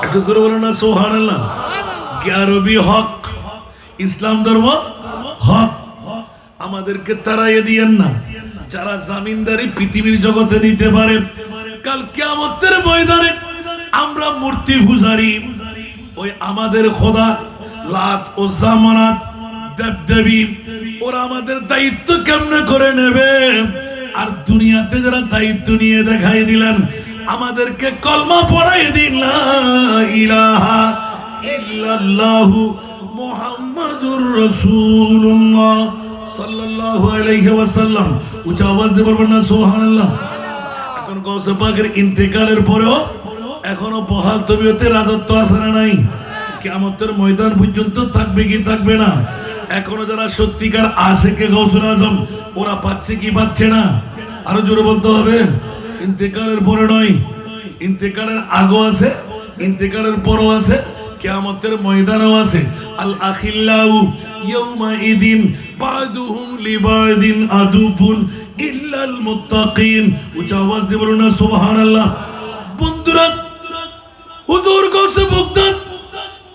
একটু জোরে বলো না সুবহানাল্লাহ আরবি হক ইসলাম ধর্ম হক আমাদেরকে তাড়াইয়ে দিয়েন না যারা জামিনদারি পৃথিবীর জগতে দিতে পারে কাল কিয়ামতের ময়দানে আমরা মূর্তি পূজারি, ওই আমাদের খোদা লাত ও জামানাত দেবদেবী, ওরা আমাদের দায়িত্ব কেমনে করে নেবে? আর দুনিয়াতে যারা দায়িত্ব নিয়ে দেখাই দিলেন, আমাদেরকে কলমা পড়াই দিন লা ইলাহা ইল্লাল্লাহু মুহাম্মাদুর রাসূলুল্লাহ সাল্লাল্লাহু আলাইহি ওয়াসাল্লাম। উচ্চ আওয়াজ দিয়ে বলবেন না সুবহানাল্লাহ। এখন গৌসে পাকের ইন্তেকালের পরেও এখনো বহাল তবিয়তে রাজত্ব আছে না নাই? কিয়ামতের ময়দান পর্যন্ত থাকবে কি থাকবে না? এখনো যারা সত্যিকার আশিকে গৌসুল আজম, ওরা পাচ্ছে কি পাচ্ছে না? আরো জোরে বলতে হবে। ইন্তেকালের পরে নয়, ইন্তেকালের আগেও আছে, ইন্তেকালের পরও আছে, কিয়ামতের ময়দানেও আছে। আল আখিল্লাউ ইয়াউমা ইদিন বাদুহুম লিবাদিন আদুফুন ইল্লাল মুত্তাকিন। উচ্চ আওয়াজ দিয়ে বলুন না সুবহানাল্লাহ। বন্ধুরা, হুজুর গৌসে বাগদাদ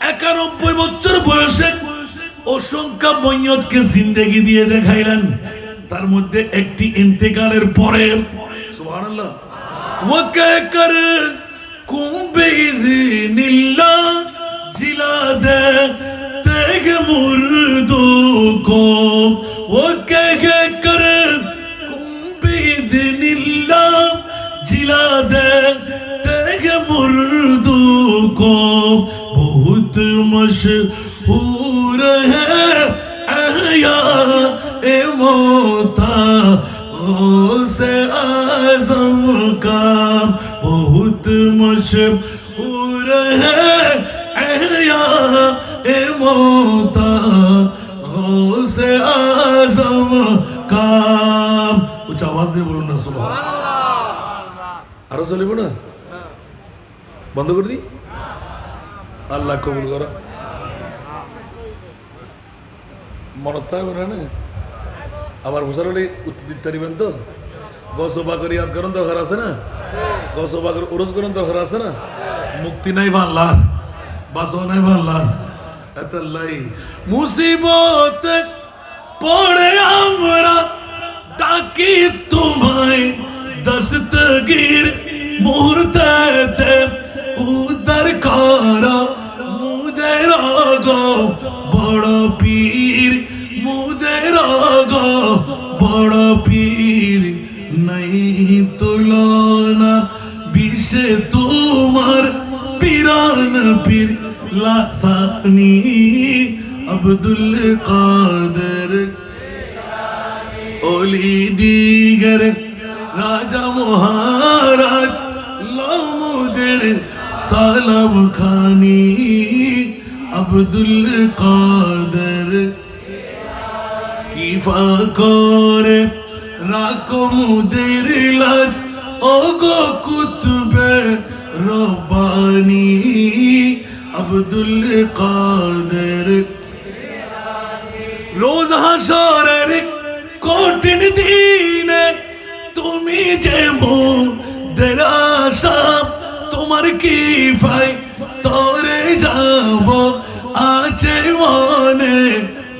91 বছর বয়সে অসংখ্য ময়্যতকে জিন্দেগি দিয়ে দেখাইলেন। তার মধ্যে একটি ইন্তেকালের পরে সুবহানাল্লাহ ওয়া কে কর কুম্বে ইযনিল্লাহ জিলা দে তেগ মুর্দু কো ও কে কর কুম্বে ইযনিল্লাহ জিলা দে তেগ মুর্দু কো বহুত मशहूर है अहया ए मोता गौसे आज़म का बहुत मशहूर है अहया ए मोता गौसे आज़म का। उच्च आवाज দিয়ে বলুন না সুবহানাল্লাহ। আরো চলিব না? বন্ধ করে দিই? আল্লাহ কবুল করো। মনত থাকবে না? আবার হুসার হলে উত্তর দিতে পারিবেন তো? গৌসবা করে ইয়াদ করেন দরকার আছে না? গৌসবা করে উরুস করেন দরকার আছে না? মুক্তি নাই ভাল্লার, বাঁচো নাই ভাল্লার। এতাল্লাই মুসিবত পড়ে আমরা ডাকি তোমায় দস্তগীর মুহূর্তে উদ্ধার করো মুদের গো বড় পীর, মুদের গো বড় পীর। নাই তুলনা বিষে তোমার পীরান পীর লাসানি আব্দুল কাদের ওলি দিগর রাজা মহারাজ লামুদের সালাম খানি আব্দুল কাদের কিফা করে রাখো মুদের লাজ ও গো কুতুবে রব্বানি আব্দুল কাদের। রোজ হাসরের কঠিন দিনে তুমি যে মোদের আশা, তোমার কি ভাই তোরে যাব আছে মনে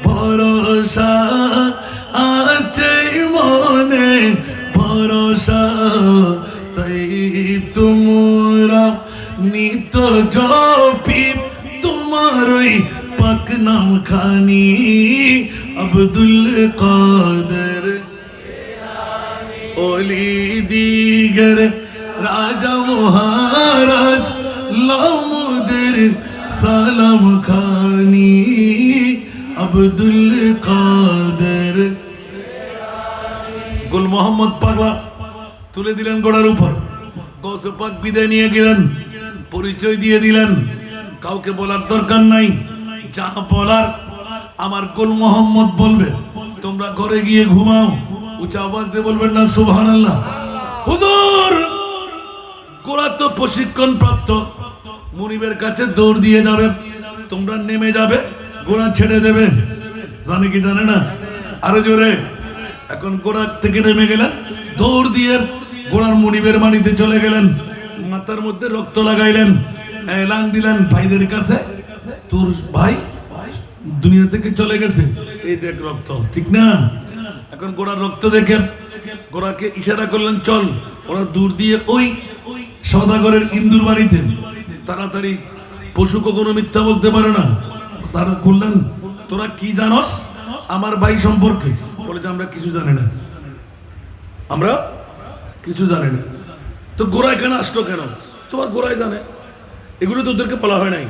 ভরসা, আছে মনে ভরসা। তাই তোমরা নিত জপি তোমার ওই পাক নাম খানি আব্দুল কাদের ওলি দিগর রাজা মহারাজ লামুদের সালাম খানি আব্দুল কাদের। গুল মোহাম্মদ পাগলা তুলে দিলেন গোড়ার উপর। গৌসে পাক বিদায় নিয়ে গেলেন, পরিচয় দিয়ে দিলেন। কাউকে বলার দরকার নাই, যা বলার আমার গুল মোহাম্মদ বলবে। তোমরা ঘরে গিয়ে ঘুমাও। উচ্চ আওয়াজ দিয়ে বলবেন না সুবহানাল্লাহ। হুজুর গোরা তো প্রশিক্ষণ প্রাপ্ত, মুনিবের কাছে দৌড় দিয়ে যাবে, তোমরা নেমে যাবে, গোড়া ছেড়ে দেবে। জানে কি জানে না? আরো জোরে। এখন গোড়া থেকে নেমে গেলেন, দৌড় দিয়ে গোড়ার মুনিবের বাড়িতে চলে গেলেন, মাথার মধ্যে রক্ত লাগাইলেন, এলান দিলেন ভাইদের কাছে, তোর ভাই দুনিয়া থেকে চলে গেছে, এই দেখ রক্ত, ঠিক না? এখন গোড়ার রক্ত দেখে গোড়াকে ইশারা করলেন চল। ওরা দূর দিয়ে ওই সওদাগরের ইন্দুর বাড়িতে তাড়াতাড়ি পশু কখনো মিথ্যা বলতে পারে না। তারা করলেন, তোরা কি জানস আমার ভাই সম্পর্কে? বলে যে আমরা কিছু জানি না, আমরা কিছু জানি না। তো গোড়ায় কেন আসলো কেন? তোমার গোড়ায় জানে, এগুলো তো ওদেরকে বলা হয় নাই।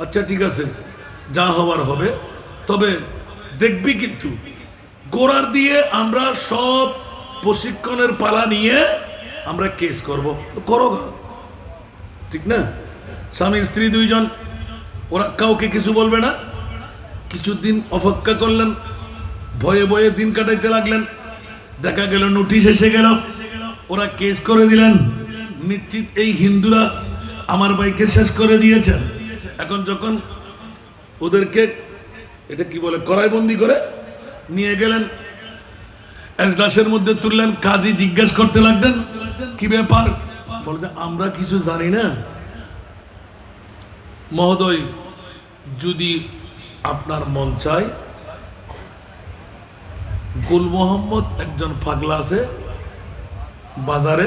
আচ্ছা ঠিক আছে, যা হওয়ার হবে, তবে দেখবি কিন্তু গোড়ার দিয়ে আমরা সব প্রশিক্ষণের পালা নিয়ে আমরা কেস করব। করো, ঠিক না? স্বামী স্ত্রী দুইজন, ওরা কাউকে কিছু বলবে না। কিছুদিন অপেক্ষা করলেন, ভয়ে ভয়ে দিন কাটাইতে লাগলেন। দেখা গেল নোটিশ এসে গেল, ওরা কেস করে দিলেন। নিশ্চিত এই হিন্দুরা আমার ভাইকে শেষ করে দিয়েছে। এখন যখন ওদেরকে এটা কি বলে কড়াইবন্দি করে নিয়ে গেলেন, এজলাসের মধ্যে তুললেন, কাজী জিজ্ঞেস করতে লাগলেন কি ব্যাপার? বলতে আমরা কিছু জানি না মহোদয়, যদি আপনার মন চায়, গুল মোহাম্মদ একজন পাগলা আছে বাজারে,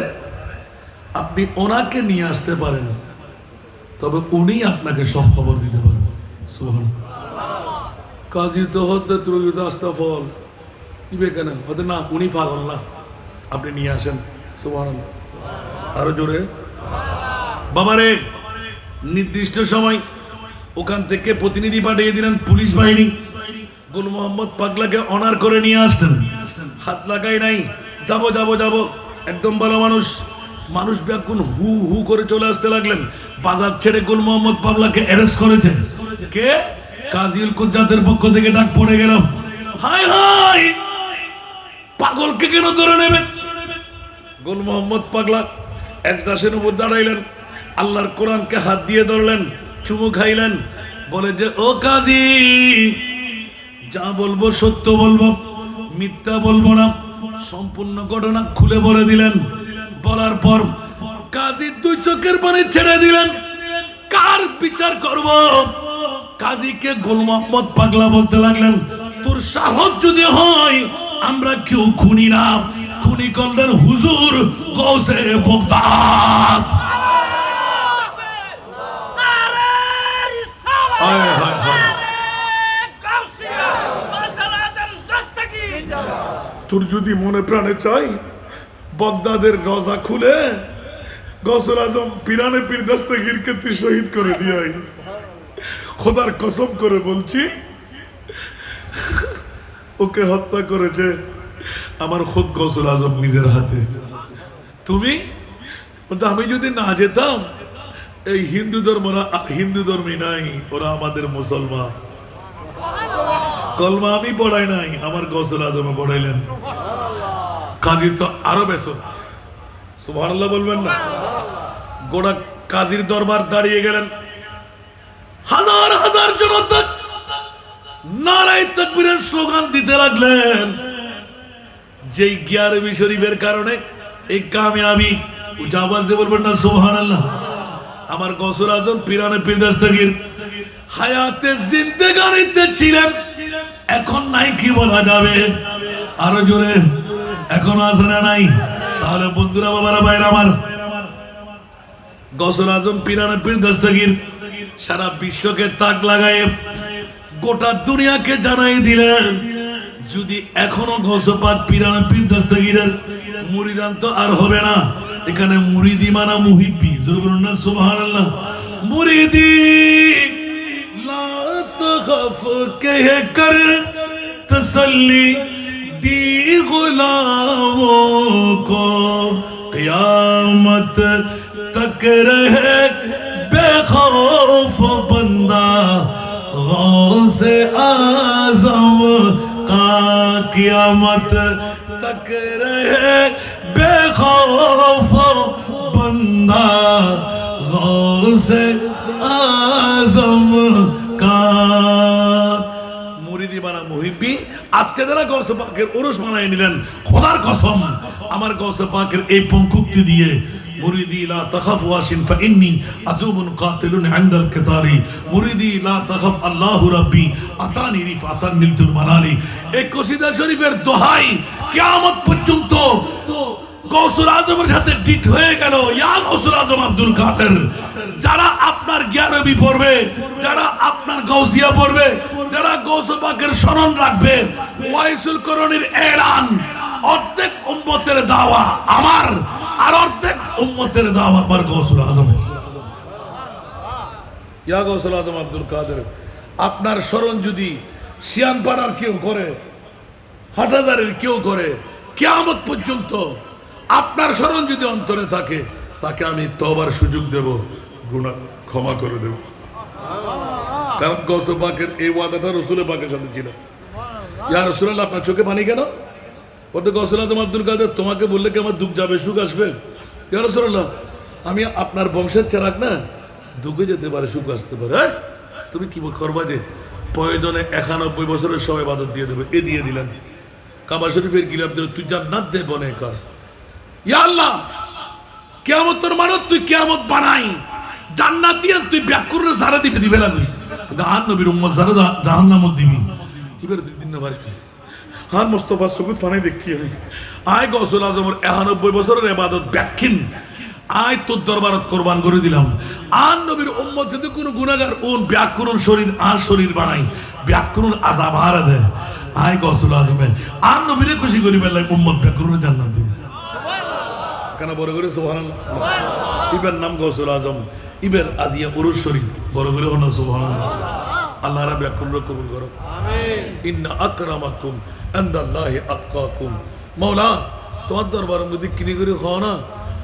আপনি ওনাকে নিয়ে আসতে পারেন, তবে উনি আপনাকে সব খবর দিতে পারবেন। সুবহানাল্লাহ। কাজী তো হতে ত্রুত আস্তা ফল দিবে কেন? হতে না, উনি পাগল না, আপনি নিয়ে আসেন। সুবহানাল্লাহ। আরো জোরে। বাবারে, নির্দিষ্ট সময় ওখান থেকে প্রতিনিধি পাঠিয়ে দিলেন পুলিশ বাহিনী। গুল মোহাম্মদ পাগলাকে অনার করে নিয়ে আসতেন, হাত লাগাই নাই, যাবো যাবো যাবো, একদম ভালো মানুষ। মানুষ ব্যাকুল হু হু করে চলে আসতে লাগলেন। বাজার ছেড়ে গুল মোহাম্মদ পাগলাকে অ্যারেস্ট করেছেন কে? কাজীল কুজ্জাতের পক্ষ থেকে ডাক পড়ে গেল, হাই হাই, পাগলকে কেন ধরে নেবে? গুল মোহাম্মদ পাগলা এক দাসের উপর দাঁড়াইলেন, আল্লাহর কোরআনকে হাত দিয়ে ধরলেন, চুমু খাইলেন, বলে যে ও কাজী, যা বলবো সত্য বলবো, মিথ্যা বলবো না, সম্পূর্ণ ঘটনা খুলে বলে দিলেন। বলার পর কাজী দুই চোখের পানি ছেড়ে দিলেন। কার বিচার করব? কাজীকে গুল মোহাম্মদ পাগলা বলতে লাগলেন, তোর সাহস যদি হয় আমরা কেউ খুনি না, খুনি করলেন হুজুর গৌসে বগদাদ। তোর যদি মনে প্রাণে চাই, বগদাদের রওজা খুলে গৌসুল আজম পিরানে পীর দস্তগীরকে তুই শহীদ করে দিয়াই। খোদার কসম করে বলছি, ওকে হত্যা করেছে আমার খুদ গৌসুল আজম নিজের হাতে। তুমি আমি যদি না যেতাম, এই হিন্দু ধর্মরা হিন্দু ধর্মী নাই, ওরা আমাদের মুসলমান। কলমা আমি পড়াই নাই, আমার গৌসুল আজমে পড়াইলেন। কাজী তো আরো বেসত, সুবহানাল্লাহ বলবেন না? গোটা কাজীর দরবার দাঁড়িয়ে গেলেন, হাজার হাজার জনতা নারায়ে তাকবীরের স্লোগান দিতে লাগলেন। যেই গিয়ারবি শরীফের কারণে এই কামিয়াবি, উচ্চ আওয়াজ দিয়ে বলবেন না সুবহানাল্লাহ? আমার গৌসুল আজম পিরানে পীর দস্তগীর হায়াতে জিন্দেগানিতে ছিলেন, এখন নাই কি বলা যাবে? আরো জোরে, এখন আছে না নাই? তাহলে বন্ধুরা, বাবারা, ভাইরা আমার, গৌসুল আজম পিরানে পীর দস্তগীর সারা বিশ্বকে তাক লাগায় গোটা দুনিয়াকে জানাই দিলেন, যদি এখনো গৌসে পাক পিরানে পীর দস্তগীরের মুরিদান তো আর হবে না, এখানে মুরিদি মানা মুহিব্বি। জোরে বলুন না সুবহানাল্লাহ। মুরিদি লা তখফ কে কর তসল্লি दी गुलामों को क़यामत तक रहे बेखौफ बंदा गौसे आज़म का, क़यामत तक रहे बेखौफ बंदा गौसे आज़म का। মুরিদি বানা মুহিব্বি, আজকে যারা গৌসে পাকের উরুস বানায় নিলেন, খোদার কসম আমার গৌসে পাকের এই পঙ্কুক্তি দিয়ে, মুরিদি লা তাখাফ ওয়াশিন ফাইন্নি আযুবুন কাতিলুন ইনদাল কিতারি, মুরিদি লা তাখাফ আল্লাহু রাব্বি আতানি রিফাতান নিলতুল মানালি। এই কসিদা শরীফের দোহাই কিয়ামত পর্যন্ত গৌসুল আজমের সাথে ডিট হয়ে গেল। ইয়া গৌসুল আজম আব্দুল কাদের, যারা আপনার গিয়ারবি পড়বে, যারা আপনার গাউসিয়া পড়বে, যারা গৌসুল পাকের স্মরণ রাখবে, ওয়াইসুল করণীর এলান, অর্ধেক উম্মতের দাওয়া আমার, আর অর্ধেক উম্মতের দাওয়া আমার গৌসুল আজমের। ইয়া গৌসুল আজম আব্দুল কাদের, আপনার স্মরণ যদি শিয়ানপাড়ার কেউ করে, হাটাজারের কেউ করে, কিয়ামত পর্যন্ত আপনার স্মরণ যদি অন্তরে থাকে, তাকে আমি তওবার সুযোগ দেব, গুনাহ ক্ষমা করে দেব। কারণ গৌসে পাকের এই ওয়াদাটা রাসূলের পাকের সাথে ছিল। ইয়া রাসূলুল্লাহ, আপনার চোখে পানি কেন? বলতে গৌসুল আজম আব্দুল কাদের, তোমাকে বললে কি আমার দুঃখ যাবে, সুখ আসবে? ইয়া রাসূলুল্লাহ, আমি আপনার বংশের চেরাগ না, দুঃখে যেতে পারে, সুখ আসতে পারে। তুমি কি করবা যে প্রয়োজনে 91 বছরের সব ইবাদত দিয়ে দেবে, এ দিয়ে দিলেন। কাবা শরীফের গিলাফ দিল, তুই জান্নাত দে বনে কর। ইয়া আল্লাহ, কিয়ামত তোর মানত, তুই কিয়ামত বানাই জান্নাতি, আর তুই ব্যাকুরে সারা দিবে লাগবি, কিন্তু আর নবীর উম্মত যারা জাহান্নামত দিবি, এবারে দুই দিন না পারবি। হার মুস্তাফা সগুত ফানাই দেখি আমি আয় গৌসুল আজমের 91 বছরের ইবাদত ব্যাখ্যিন আয় তোর দরবারত কোরবান করে দিলাম। আর নবীর উম্মত যদি কোনো গুনাহগার ওন ব্যাকুরুন শরীর আর শরীর বানাই, ব্যাকুরুন আযাব হারা দেয়, আয় গৌসুল আজমে আর নবীরে খুশি করি বেলায় উম্মত ব্যাকুরুন জান্নাত দিবে। কেন বড় করে সুবহানাল্লাহ। ইবের নাম গৌসুল আজম, ইবের আজিয়া উরুস শরীফ, বড় করে হন সুবহানাল্লাহ। আল্লাহ রাব্বি কবুল করুন, আমিন। ইন্না আকরামাকুম ইনদাল্লাহি আতকাকুম। মাওলা, তোমার দরবারের মধ্যে কিনি করে খাও না,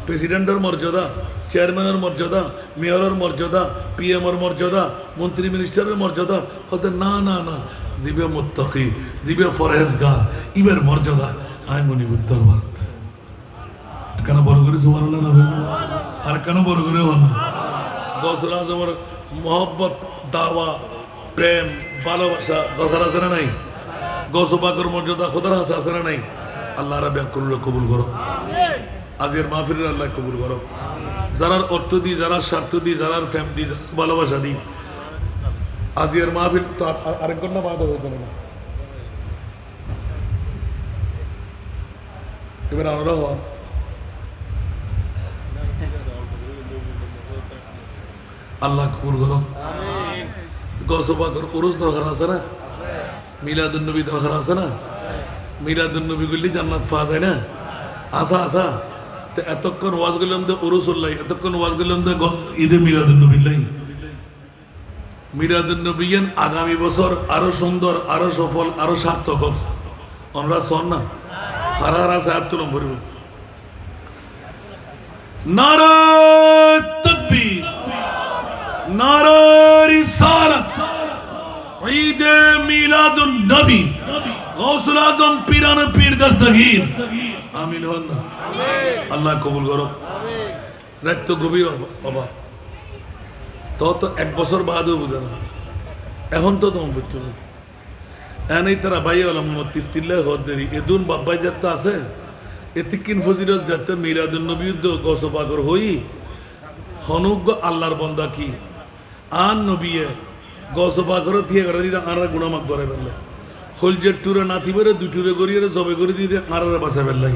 প্রেসিডেন্টের মর্যাদা, চেয়ারম্যানের মর্যাদা, মেয়রের মর্যাদা, পিএমের মর্যাদা, মন্ত্রী মিনিস্টারের মর্যাদা, হতে না না না, জিবে মুত্তাকি, জিবে ফরহেজগার, ইবের মর্যাদা আই মনিবুর দরবার। কেন বড় করে সুবহানাল্লাহ না, আর কেন বড় করে হন না? গৌসুল আজমের মহব্বত, দাওয়া, প্রেম, ভালোবাসা দরকার আছে না নাই? গৌসুল পাকের মর্যাদা খোদার হাসে আছে না নাই? আল্লাহ রাব্বি কবুল করো, আজকের মাহফিলের আল্লাহ কবুল করো। যারার অর্থ দিই, যারা স্বার্থ দিই, যারার ফ্যামিলি, ভালোবাসা দিই, আজকের মাহফিল তো আরেক ঘন্টা বাদ হয়ে গেল না। এবার আমরা আল্লাহ কবুল করো। গৌসে পাকের উরুস দরকার আছে না? মিলাদুন নবী দরকার আছে না? মিলাদুন নবী করলে জান্নাত পাওয়া যায় না? আসা আসা তো এতক্ষণ ওয়াজ করলাম তো উরুসুল্লাহ, এতক্ষণ ওয়াজ করলাম তো ঈদে মিলাদুন নবীল্লাহ। মিলাদুন নবী আগামী বছর আরো সুন্দর, আরো সফল, আরো সার্থক হোক। আমরা শোন না হারা হারা সাহায্য তুলম ভরব। নারায়ে তাকবীর, নারায়ে রিসালাত, ঈদে মিলাদুন নবী, গৌসুল আজম পীরানে পীর দস্তগীর। আমিন হন না? আল্লাহ কবুল করো। রাত তো গভীর বাবা, তো 1 বছর বাদও বুঝে না, এখন তো তোমার বুঝছো না। এনেই তারা ভাই আলম তিল্লা হদেরি এদুন বাব্বাই যাতে আছে, এতিকিন ফজিরত যাতে মিলাদুন নবী গৌসে পাকের হই হনুক আল্লাহর বন্দা কি আন নবীয়ে গৌসে পাকের থিয়ে করে দিতে আর গুণামাক করে ফেললে, হলজের টুরে নাতি বেড়ে দুটুরে গড়িয়ে জবে করে দিতে আর বাসা ফেললাই।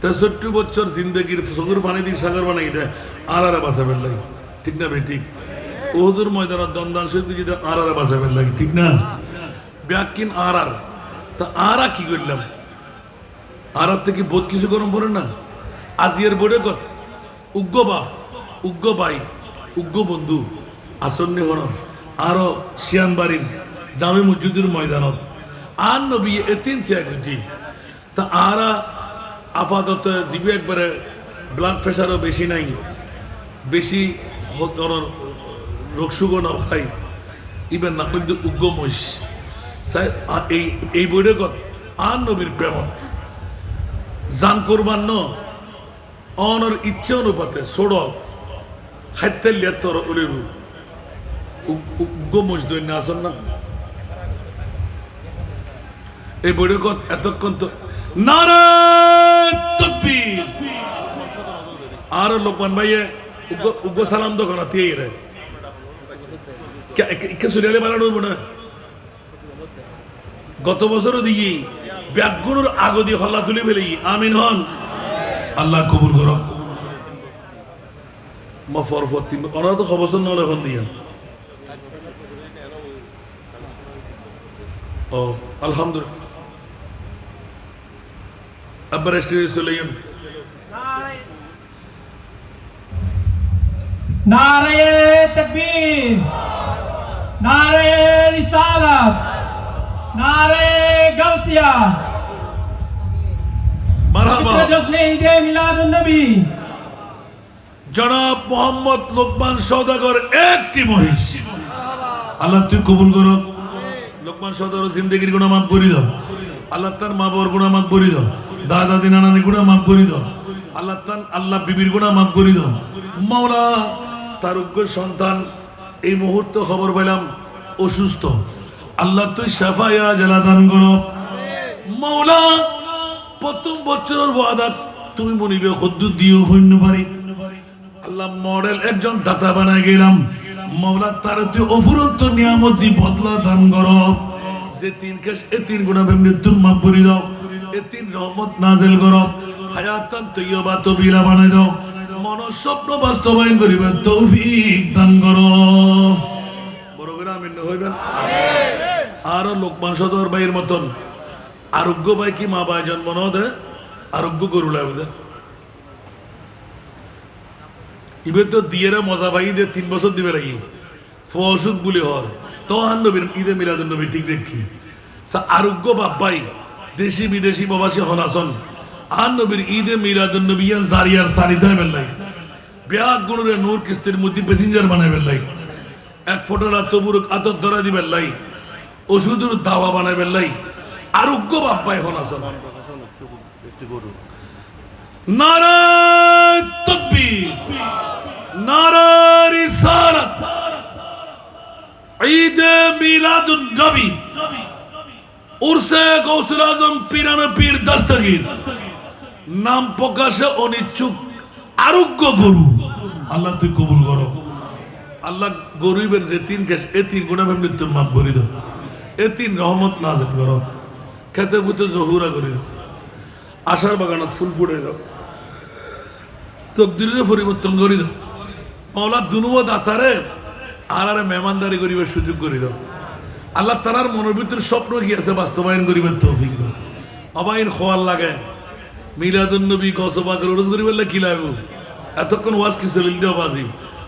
63 বছর জিন্দগির সগুর পানি দিয়ে সাগর বানাই দেয় আর বাসা ফেললাই, ঠিক না ভাই? ঠিক। ওহুদুর ময়দানের দমদান শক্তি যেটা আর বাসা ফেললাই, ঠিক না? ব্যাকিন আর তা আর কি করলাম? আর থেকে বোধ কিছু গরম পড়ে না। আজিয়ের বোর্ডে কর উগ্র বাপ, উগ্র ভাই, উগ্র বন্ধু আসন্ন হন আরো শিয়ান বাড়ির জামে মসজিদের ময়দানত আর নবী এতিন ত্যাগ করছি। তা আরা আপাতত জীবে একবারে ব্লাড প্রেশারও বেশি নাই, বেশি রোগ সুগো না ভাই, ইবেন না কিন্তু উগ্র মহিষ এই বইটা কত আর নবীর প্রেম জান করবার ন অনর ইচ্ছে অনুপাতে সোড়ক খাইতে লেতর উলিব উগ্র মহিষ দৈন্য আসন না। এই বইটা কত এতক্ষণ তো নারায়ে তাকবীর আর লোকমান ভাইয়ে উগ্র সালাম তো করা দিয়ে রে কে সুরিয়ালে বানানো হইব না। গত বছরও দিই ব্যাগুণের আগ দিয়ে হল্লা তুলে ফেলি। আমিন হন। আল্লাহ কবুল করো মা ফরফর তিন ওনারা তো খবর নল এখন দিয়ে ও আলহামদুলিল্লাহ আব্বার স্টেজে চলে গেল নারে তাকবীর নারে রিসালাত নারে গাউসিয়া মারহাবা জশ্নে ঈদে মিলাদুন নবী জনাব মোহাম্মদ লোকমান সওদাগর একটি মহিষ আল্লাহ তুই কবুল করো লোকমান সওদাগর জিন্দেগির গুনাহ মাফ করে দাও আল্লাহ তার মা বাবার গুনাহ মাফ করে দাও দাদা দাদি নানানি গুনাহ মাফ করে দাও আল্লাহ বিবির গুনাহ মাফ করে দাও মাওলা তার উগ্র সন্তান এই মুহূর্তে খবর পেলাম অসুস্থ আল্লাহ তুই শাফায়া জালা দান করো মাওলা প্রথম বছরের ওয়াদা তুমি মনিবে খুদ্দুর দিও হইন্য পারি আল্লাহ মডেল একজন দাতা বানায় গেলাম মাওলা তার তুই অফুরন্ত নিয়ামত দি বদলা দান করো যে তিন কেস এ তিন গুণা মৃত্যুর মাফ করে দাও এ তিন রহমত নাজেল করো হায়াতান তৈয়বা তবিলা বানাই দাও মনস্বপ্ন বাস্তবায়ন করিবার তৌফিক দান করো বড় করে আমিন হইবেন আর লোকমান সদর ভাইয়ের মতন আরোগ্য ভাই কি মা ভাই জন্ম ন দে আরোগ্য গরু লাগবে ইবে তো দিয়ে মজা পাই দিয়ে 3 বছর দিবে লাগি ফসুক বলি হর তো আন নবীর ঈদে মিলাদুন নবী ঠিক রেখি আরোগ্য বাপ্পাই দেশি বিদেশি প্রবাসী হনাসন আন নবীর ঈদে মিলাদুন নবী জারিয়ার সারিতে বেলাই ব্যাগ গুণরে নূর কিস্তির মধ্যে প্যাসেঞ্জার বানাই বেলাই এক ফটোরা তবুর আতর ধরা দিবেন লাই ওষুধের দাওয়া বানাই বেলাই আরোগ্য বাপ্পাই হনাসন নারায়ে তাকবীর নারায়ে রিসালাত ঈদে মিলাদুন নবী উরসে গৌসুল আজম পীরানে পীর দস্তগীর নাম প্রকাশে অনিচ্ছুক আরোগ্য গরু আল্লাহ তুই কবুল করো আল্লাহ গরিবের যে তিন কেস এ তিন গুণা মৃত্যুর মাফ করে দাও এ তিন রহমত নাযিল করো খেতে ফুতে জহুরা করে দাও আশার বাগানত ফুল ফুটে দাও তকদিরের পরিবর্তন করে দাও মাওলা দুনুব দাতারে আর মেহমানদারি করিবার সুযোগ করে দাও আল্লাহ তারার মনের ভিতরে স্বপ্ন কি আছে বাস্তবায়ন করিবার তৌফিক দাও অবাইন খোয়াল লাগে মিলাদুন নবী গসবা করে রোজ করিবার কি লাগবে এতক্ষণ ওয়াজ কি চলিল দেও বাজি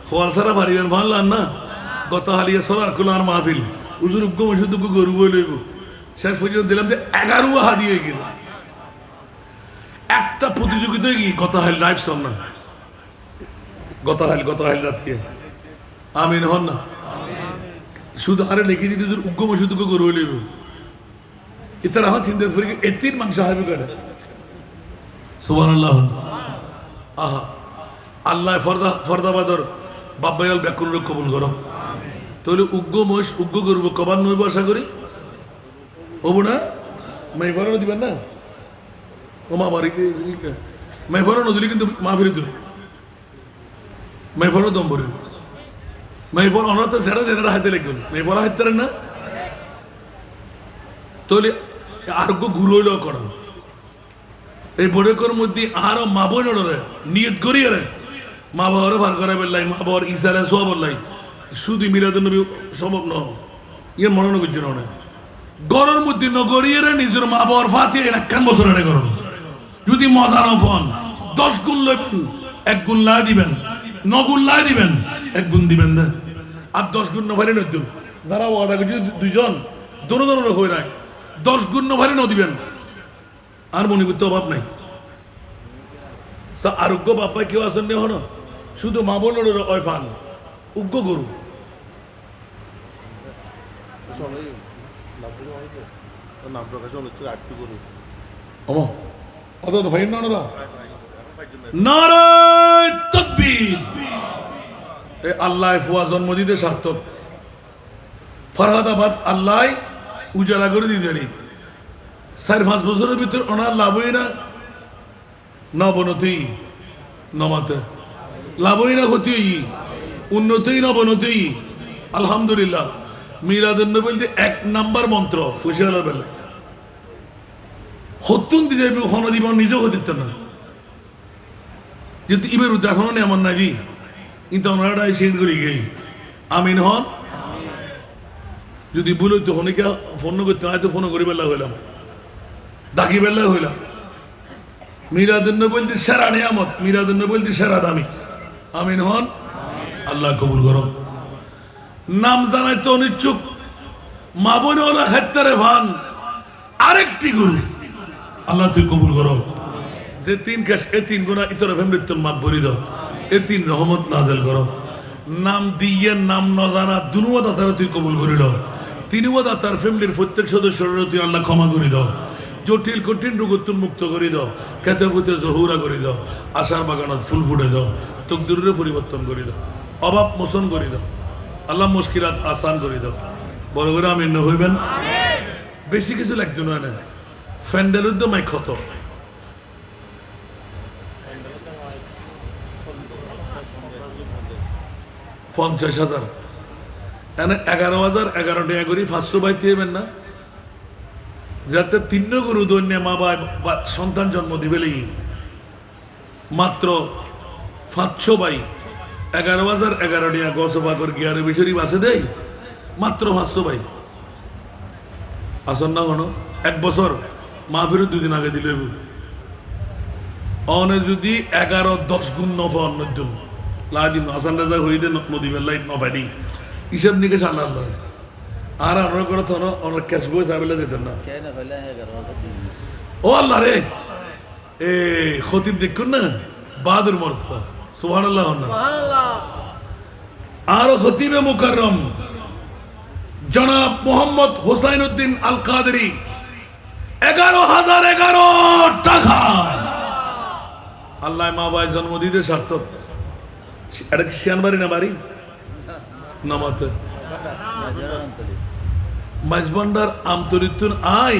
খোয়াল সারা পারিবেন ভাবলাম না গত হালিয়া সরার কুলার মাহফিল উজুর উগ্গ মসুদ্দুগ্গ গরু বই লইব শেষ পর্যন্ত দিলাম যে 11 হাদি হয়ে গেল একটা প্রতিযোগিতায় কি গত হাল লাইভ সব না গত হাল রাতে আমিন হন না শুধু আরে লিখে দিতে উগ্গম শুধু গরু হইলেব ইতার আমার চিন্তা করি এতির মাংস হাইবে করে সুবহানাল্লাহ আহা আল্লাহ ফরদাবাদর বাব্বায়াল ব্যাকুল কবুল করো তাহলে উগ্গ মহিষ উগ্গ গরু কবার নইব আশা করি হবো না মাইফারও দিবেন না ও মা বাড়ি মাইফারও নদী কিন্তু মা ফিরে দিল মাইফারও দম ভরি মাইফল অনাথ সেটা জেনারা হাতে লিখবেন মাইফল হাতে না তাহলে আরোগ্য গুরু হইলেও করা এই বড়েকর মধ্যে আরো মা বোন নিয়ত করিয়ে রে মা বাবারও ভার করা বেলাই মা বাবার ইসারে সব বললাই শুধু মিলাদুন নবী সম্ভব ন ইয়ে মনে করছে না গরের মধ্যে নগরিয়ে রে নিজের মা বাবার ফাতিয়ে একখান বছর এটা করুন যদি মজা না ফোন 10 গুণ লইবেন 1 গুণ লাই দিবেন 9 গুণ লাই দিবেন 1 গুণ দিবেন না আর 10 গুণ নভারে নয় যারা ওয়াদা করছে দুইজন দোনো হয়ে নাই 10 গুণ নভারে ন দিবেন আর মনে করতে অভাব নাই আরোগ্য বাপ্পা কেউ আসেন নে হন শুধু মা বোনের অয়ফান উগ্র গরু নাম প্রকাশ হচ্ছে আটটি গরু অত ভাই না নারায়ে তাকবীর এ আল্লাহ ফুয়া জন্ম দিতে সার্থক ফরহাদাবাদ আল্লাহ উজালা করে দিতে 4-5 বছরের ভিতর ওনার লাভ হই না নবনতি নমাতে লাভ হই না ক্ষতি হই উন্নতি নবনতি আলহামদুলিল্লাহ মিলাদুন নবী বলতে 1 নাম্বার মন্ত্র খুশি হলো বেলা হতুন দিতে হন দিব নিজেও হতে না যেহেতু ইবের উদ্যোগ এখনো এমন নাকি কিন্তু আমরা শেষ করি গেই আমিন হন যদি বলে তো হনিকা ফোন করতে হয়তো ফোন করি বেলা হইলাম ডাকি বেলা হইলাম মিরাদুন্নবী সেরা নিয়ামত মিরাদুন্নবী সেরা দামি আমিন হন আল্লাহ কবুল করো নাম জানাইতে অনিচ্ছুক মা বোন ওরা ক্ষেত্রে ভান আরেকটি গুরু আল্লাহ তুই কবুল করো যে তিন কাশ এ তিন গুণা ইতর ফেমৃত্যুর মাপ ভরি দাও এ তিন রহমত নাজেল করো নাম দিয়ে নাম ন জানা দুনুয়া দাতারা তুই কবুল করি দাও তিনুয়া দাতার ফ্যামিলির প্রত্যেক সদস্যরা তুই আল্লাহ ক্ষমা করি দাও জটিল কঠিন রোগত্তুন মুক্ত করে দাও খেতে ফুতে জহুরা করে দাও আশার বাগানত ফুল ফুটে দাও তকদিরের পরিবর্তন করে দাও অভাব মোচন করে দাও আল্লাহ মুশকিলাত আসান করে দাও বড় করে আমিন না হইবেন বেশি কিছু লাগতো না ফ্যান্ডেল উদ্যম মাই ক্ষত 50,000 এনে 11,000 11 টাকা করে 500 বাইতে হবেন না যাতে তিন গরু দৈন্য মা বা সন্তান জন্ম দিবেলেই মাত্র 500 বাই 11,000 11 টাকা গসবা করে গিয়ারে বিশরি বাসে দেয় মাত্র 500 বাই আসন না হনো এক বছর মাহফিরও 2 দিন আগে দিলে অনে যদি 11-10 গুণ নফা অন্যের জন্য লাদিন আসান রাজা হইদে নদী বেলায় নফাইনি হিসাব নিকেশ আল্লাহ আর আমরা করে তো অনেক ক্যাশ বই চাইলে যেতেন না ও আল্লাহ রে এ খতিব দেখুন না বাহাদুর মর্তফা সুবহানাল্লাহ আরো খতিবে মুকাররম জনাব মোহাম্মদ হোসাইন উদ্দিন আল কাদেরী 11,011 টাকা আল্লাহ মা বাই জন্ম দিতে সার্থক এটা কি শিয়ানবাড়ি না বাড়ি নামাতে মাঝবান্ডার আমতরিতুন আই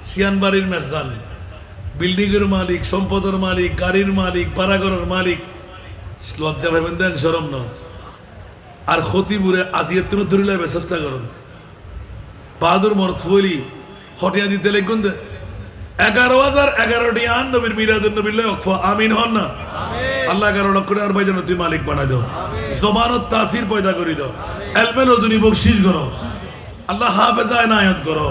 শিয়ানবাড়ির মেজান বিল্ডিং এর মালিক সম্পদের মালিক গাড়ির মালিক বাড়াঘরের মালিক লজ্জা ভাবেন দেন শরম না আর খতিবুরে আজিয়ে তুমি ধরে লাগবে চেষ্টা করুন বাহাদুর মরতফলি হটিয়া দিতে লেগুন দে 11,011 আন নবীর মিরাদুন নবীর লক্ষ্য আমিন হন না আল্লাহ 11 লক্ষ আর ভাই যেন তুই মালিক বানাই দাও জবানত তাসির পয়দা করি দাও এলমে নদুনি বকশিস করো আল্লাহ হাফেজা এনায়েত করো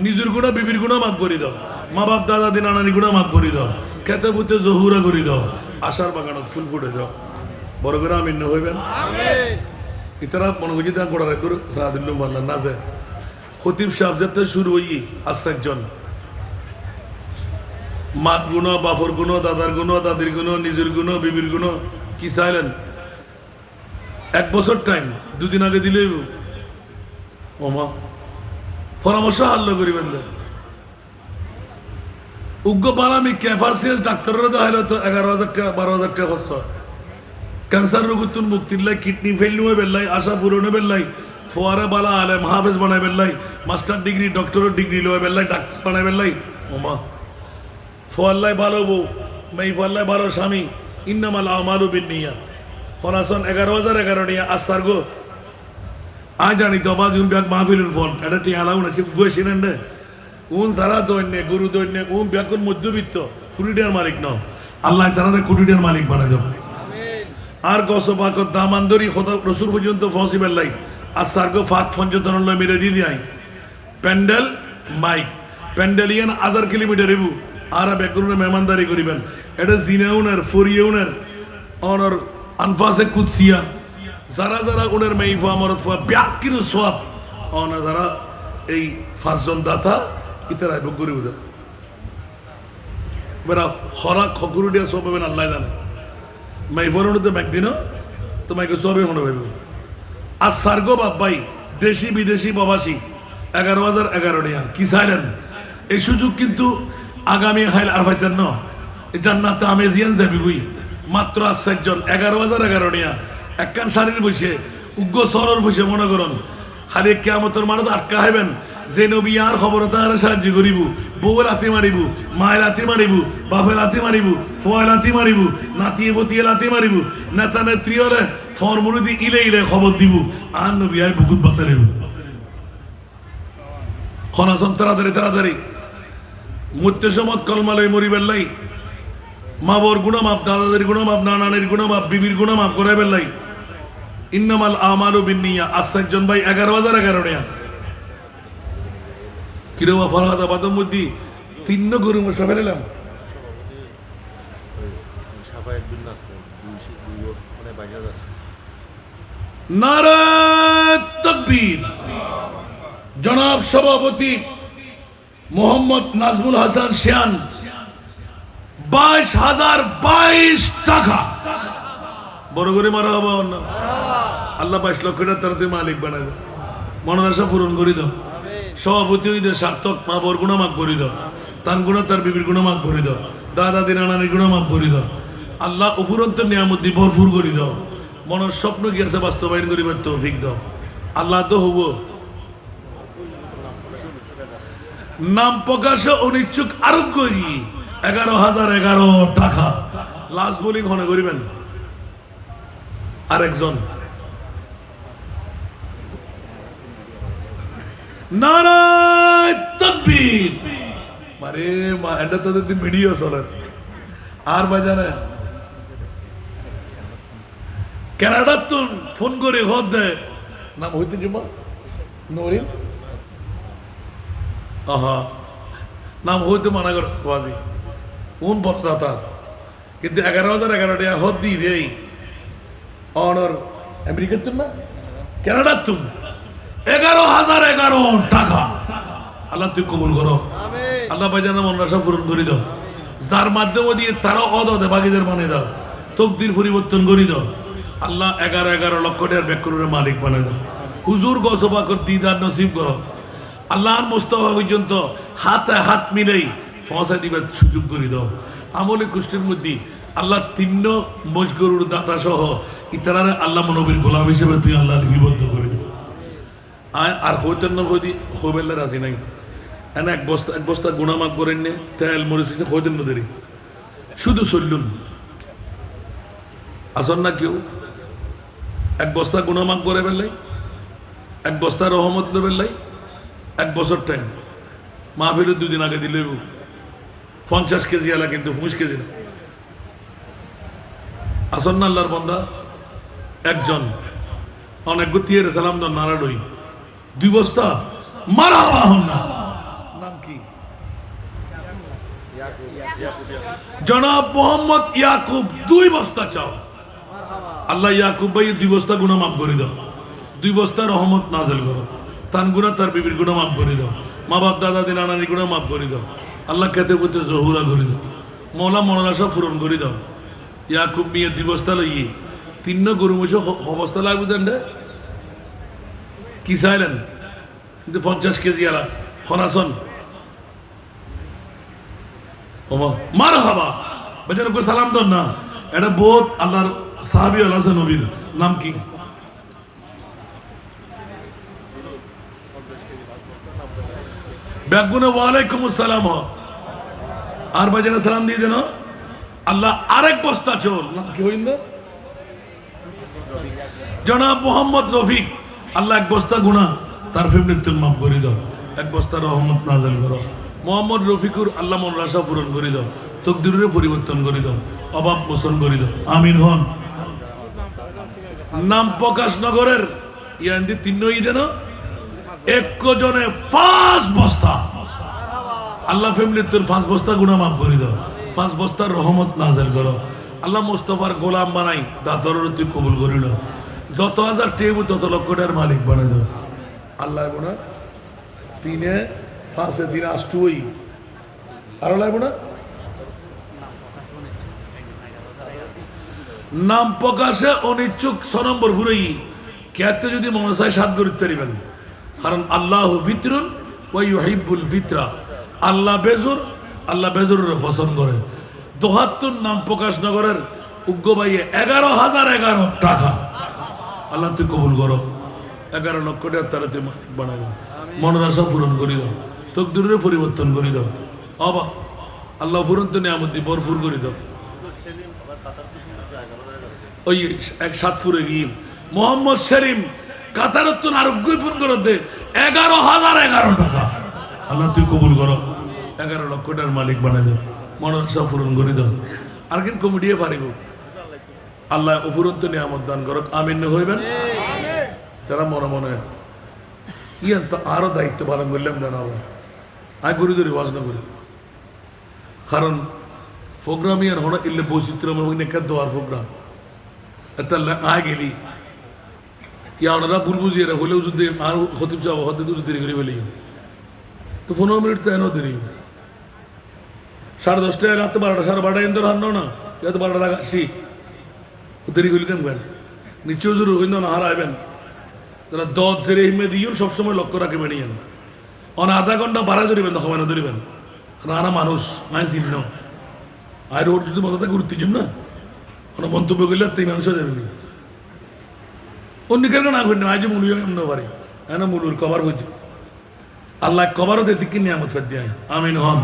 নিজের গুণা বিবির গুণা মাফ করি দাও মা বাপ দাদা দিন আনানি গুণা মাফ করি দাও খেতে বুতে জহুরা করি দাও আশার বাগানত ফুল ফুটে দাও বড় করে আমিন না হইবেন ইতারা মনে করছি তা গোড়া রাখুর সাহাদিল্লুম বললেন না যে খতিব সাহেব যাতে শুরু হই আসছে একজন মা গুণ বাপর গুণ দাদার গুণ দাদির গুণ নিজের গুণ বিবির গুণ কি চাইলেন 1 বছর টাইম 2 দিন আগে দিলে ওমা পরামর্শ হাল্ল করিবেন উগ্র পালামি ক্যাফারসিয়াস ডাক্তাররা দেখাইলে তো 11,000 টাকা 12,000 টাকা খরচ ক্যান্সার রোগতুন মুক্তির লাই কিডনি ফেল নিয়ে বেল্লাই আশা পূরণে বেল্লাই ফোয়ারে বালা আলেম হাফেজ বানাই বেল্লাই মাস্টার ডিগ্রি ডক্টরের ডিগ্রি লয় বেল্লাই ডাক্তার বানাই বেল্লাই ওমা ফোয়াল্লাই ভালো বউ মেই ফোয়াল্লাই ভালো স্বামী ইন্নামাল আমালু বিন্নিয়া খনাসন 11,011 টাকা আসার গো আজ জানি তো বাজ উন ব্যাগ মাহফিলের ফল এটা টি আলাউ না চিপ গোছিলেন রে উন সারা দৈন্য গুরু দৈন্য উন ব্যাকুন মধ্যবিত্ত কোটিটার মালিক ন আল্লাহ তাআলা কোটিটার মালিক বানাই দেব আর গসবাক দামান্দরি খোদা রসুল পর্যন্ত পসিবল লাই আসার গো ফাত পঞ্চতন লয় মেরে দি দিয়াই প্যান্ডেল মাইক প্যান্ডেলিয়ান 1000 কিলোমিটার এবু আর বেকুনে মেহমানদারি করিবেন এটা জিনাউনার ফরিয়াউনার অনর আনফাসে কুদসিয়া যারা যারা উনার মেইফা মরত ফা ব্যাকির সওয়াব অনা যারা এই 5 জন দাতা ইতারা বগুরি উদা মেরা খরা খকুরুডিয়া সব পাবেন আল্লাহ জানে মাইফরনো তো একদিনও তোমাকে সবই মনে হইব আর সার্গো বাবাই দেশি বিদেশি প্রবাসী 11,011 টাকা কি চাইলেন এই সুযোগ কিন্তু আগামী হাইল আর পাইতেন না এই জান্নাতে আমেজিয়ান যাবি গুই মাত্র আছে একজন 11,011 টাকা একখান শাড়ির বসে উগ্র সরর বসে মনে করুন খালি কিয়ামতের মানত আটকা হইবেন যে নবী আর খবর তার সাহায্য করিব বউয়ের লাথি মারিব মায়ের লাথি মারিব বাপের লাথি মারিব ফোয়া লাথি মারিব নাতিয়ে বতিয়ে লাথি মারিব নেতা নেত্রী হলে ফর্মুরুদি ইলে ইলে খবর দিব আর নবী আয় বুকুত বাতারিব খনাসন তাড়াতাড়ি তাড়াতাড়ি মুত্তে সমত কলমালয় মরিবেন লাই মা বোর গুণা মাপ, দাদাদের গুণা মাপ, নানানির গুণা মাপ, বিবির গুণা মাপ করে বেলাই। ইন্নামাল আমালু বিন্নিয়া। আসাইজন ভাই 11,011 টাকা কিরবা ফরহাদা বাদম মধ্যে 3 গরু মশা ফেলাম। সাফায়েত বিন নাসর মানে 22,000 নারে তাকবীর। জনাব সভাপতি মোহাম্মদ নাজমুল হাসান শিয়ান 22,022 টাকা। বড় করে মারা হবো না। আল্লাহ 22 লক্ষ টাকা তার মালিক বানাবে। মনোনাশা পূরণ করি দাও। সভাপতি হইতে সার্থক মা বোর গুণা মাফ করি দাও। তার গুণা তার বিবির গুণা মাফ করি দাও। দাদা দিন নানির গুণা মাফ করি দাও। আল্লাহ উপরন্ত নিয়ামত দি ভরপুর করি দাও। মনের স্বপ্ন কি আছে বাস্তবায়ন করিবার তৌফিক দাও। আল্লাহ তো হবো। নাম প্রকাশে অনিচ্ছুক আরোগ্য 11,011 টাকা। লাস্ট বোলিং হনে করিবেন আরেকজন। নারায় তাকবীর। মানে মা এটা তো ভিডিও চলে আর বাজারে কানাডার তো ফোন করে হদ দেয় নাম হইতে জমা নরিন আহা নাম হইতে মানা করে বাজি কোন বক্তা কিন্তু 11,011 টাকা হদ দিয়ে দেই অনার আমেরিকার তো না কানাডার তো 11,011 টাকা। আল্লাহ তুই কবুল করো। আল্লাহ ভাইজানা মনরাশা পূরণ করে দাও। যার মাধ্যমে দিয়ে তারা অদে বাকিদের মানে দাও। তকদির পরিবর্তন করে দাও। আল্লাহ 11 লক্ষ টাকার ব্যাকরণের মালিক বানিয়ে দাও। হুজুর গসবাকর দিদার নসিব করো। আল্লাহর মুস্তাফা পর্যন্ত হাতে হাত মিলেই পৌঁছায় দিবার সুযোগ করে দাও। আমলে কুষ্টের মধ্যে আল্লাহ 3 মজগরুর দাতা সহ ইতারারে আল্লাহ নবীর গোলাম হিসেবে তুই আল্লাহ লিপিবদ্ধ করে দাও। আর হইতেন না হইতে হবেল্লা রাজি নাই এনে এক বস্তা গুণামাপ করেন নে তেল মরিচ হইতেন না দেরি শুধু চললুন আসন না কেউ এক বস্তা গুণামাপ করে বেললাই এক বস্তা রহমত লো বেললাই 1 বছর টাইম মাহফিলের 2 দিন আগে দিলে 50 কেজি আলা কিন্তু 50 কেজি না আসন না আল্লাহর বান্দা একজন অনেক গুতিয়ে সালাম দন নারাডই 2 বস্তা মারহাবা হন না নাম কি জনাব মোহাম্মদ ইয়াকুব 2 বস্তা চাও আল্লাহ ইয়াকুব ভাই 2 বস্তা গুনাহ মাফ করে দাও 2 বস্তা রহমত নাযিল করো তান গুনাহ তার বিবির গুনাহ মাফ করে দাও মা বাপ দাদা দিন নানার গুনাহ মাফ করে দাও আল্লাহ কাতে কতে জহুরা করে দাও মওলা মনোনাশা পূরণ করে দাও ইয়াকুব মিয়া 2 বস্তা লইয়ে 3 গরু মহিষ অবস্থা লাগবে দেন কি চাইলেন কিন্তু 50 কেজি আলা হনাসন মারহাবা বেচারা কই সালাম দন না এটা বহুত আল্লাহর সাহাবী আল্লাহ নবীর নাম কি বেগুনে ওয়ালাইকুম আসসালাম আর বেচারা সালাম দিয়ে দেন আল্লাহ আরেক বস্তা চল নাম কি হইল জনাব মোহাম্মদ রফিক আল্লাহ 1 বস্তা গুনাহ তার ফ্যামিলির মাফ করে দাও 1 বস্তা রহমত নাযিল করো মোহাম্মদ রফিকুর আল্লাহ মন আশা পূরণ করে দাও তকদিরের পরিবর্তন করে দাও অভাব মোচন করে দাও আমিন হন নাম প্রকাশ নগরের ইয়ান্দি 3 ই দেন 1 জনে 5 বস্তা আল্লাহ ফ্যামিলির 5 বস্তা গুনাহ মাফ করে দাও 5 বস্তার রহমত নাযিল করো আল্লাহ মুস্তাফার গোলাম বানাই দাতরের তুই কবুল করে নাও যত হাজার টেবু তত লক্ষ টাকার মালিক বানাই দাও আল্লাহ গুনাহ 3 5 3 8 আর লাগবে না নাম প্রকাশে অনিচ্ছুক 6 নম্বর ফুরাই কেতে যদি মনে চায় 7 করতে পারিবেন কারণ আল্লাহু বিতরুন ওয়া ইউহিব্বুল বিতরা আল্লাহ বেজুরের পছন্দ করে 72 নাম প্রকাশ নগরের উগ্র ভাইয়ে 11,011 টাকা আল্লাহ তুই কবুল করো 11 লক্ষ টাকা তারা তুই বানাই দাও মনের আশা পূরণ করি দাও তকদিরের পরিবর্তন করি দাও অবা আল্লাহ ফুরন্ত নিয়ামত দি ভরপুর করে দাও ওই 1 ফুরে গিয়ে মোহাম্মদ সেলিম কাতারত্তন আরোগ্য ফোন করো দে 11,011 টাকা আল্লাহ তুই কবুল করো 11 লক্ষ টাকার মালিক বানাই দাও মনের আশা পূরণ করে দাও আর কিন্তু কমিটিয়ে পারিব আল্লাহ উপরন্ত নিয়ামত দান করক আমিন হইবেন যারা মনে মনে ইয়ান তো আরো দায়িত্ব পালন করলাম জানাবো আমি ঘুরি ধরি ওয়াজ না করি কারণ প্রোগ্রাম ইয়ান হলো ইল্লে বৈচিত্র্যময় একটা দোয়ার প্রোগ্রাম এটা আয় গেলি ইয়া ওনারা ভুল বুঝিয়ে হলেও যদি আর হতিব যাবো হতে যদি দেরি করে ফেলি তো 15 মিনিট তো এনও দেরি 10:30 রাতে 12টা 12:30 এন্দর হান্ন না ইয়াতে 12টা রাখ আসি দেরি করি কেন গেল নিশ্চয় জরুর হইল না হারাইবেন যারা 10 জেরে হিমে দিও সবসময় লক্ষ্য রাখবেন ইয়ান অন আধা ঘন্টা বাড়াই ধরিবেন না সময় না ধরিবেন কারণ মানুষ মাই চিহ্ন আর ওর যদি মতো গুরুত্ব জন্য না কোনো মন্তব্য করলে তাই মানুষ যাবে অন্য কেন না করি না আজ মুলুও এমন পারি হ্যাঁ মুলুর কভার হইতে আল্লাহ কভারও দিতে কি নিয়ামত ফের দিয়ে আমিন হন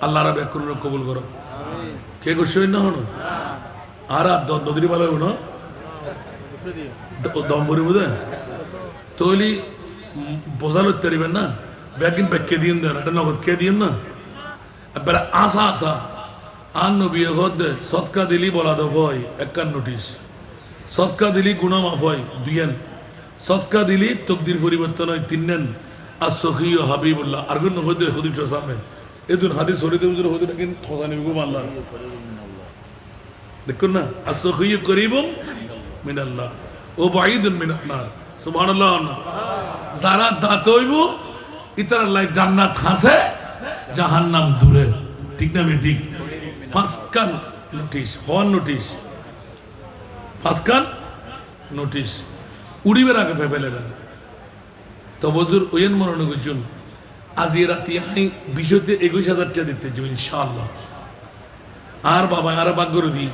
আল্লাহ রাব এক করুন কবুল করো কে করছে না হন আর নদীর ভালো হইব না দম ভরি বুঝে তৈলি বোঝা লইতে পারিবেন না ব্যাগিন ব্যাগ কে দিন দেন এটা নগদ কে দিন না এবার আশা আশা আর নবী দে সৎকা দিলি বলা দফ হয় একখান নোটিশ সৎকা দিলি গুণা মাফ হয় দুইয়েন সৎকা দিলি তকদির পরিবর্তন হয় তিনেন আর সখী ও হাবিবুল্লাহ আর কোন হইতে হদিব সামনে এদিন হাদিস হরিতে বুঝলে হদিন কিন্তু ঠসানি গুম আল্লাহ দেখুন না আর সখী করিবুম মিনাল্লাহ ও বাইদুন মিনান্নার সুবহানাল্লাহ যারা দাঁত হইব ইতার আল্লাহ জান্নাত হাসে জাহান্নাম দূরে ঠিক না ঠিক ফাসকান নোটিশ হওয়ার নোটিশ ফাসকান নোটিশ উড়িবের আগে ফেলে দেন তো বজুর ওয়েন মনে করছেন আজ এ রাতে আমি বিষয়তে 21,000 টাকা দিতে যাবো ইনশাআল্লাহ আর বাবা আর বাগ করে দিই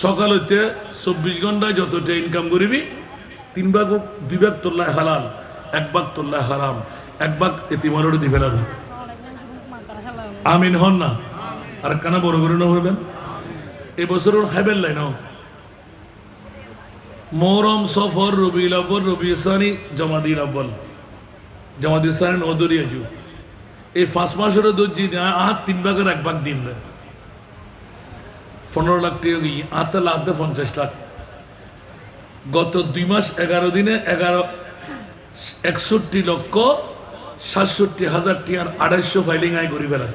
সকাল হইতে 24 ঘন্টায় যতটা ইনকাম করিবি 3 ভাগ 2 ভাগ তোল্লায় হালাল 1 ভাগ তোল্লায় হারাম 1 ভাগ এতিমারও দিয়ে ফেলাবি আমিন হন না আর কানা বড় করে না হইবেন এবছর খাইবেন লাই না মোহরম সফর রবিউল আউয়াল রবিউল সানি জমাদির আউয়াল জমাদির সানি নদরি আজু এই 5 মাসের দর্জি আর 3 ভাগের 1 ভাগ দিন 15 লাখ টাকা গিয়ে আতে লাখ 50 লাখ গত 2 মাস 11 দিনে 61,67,67,000 টাকার 250 ফাইলিং আয় করি ফেলা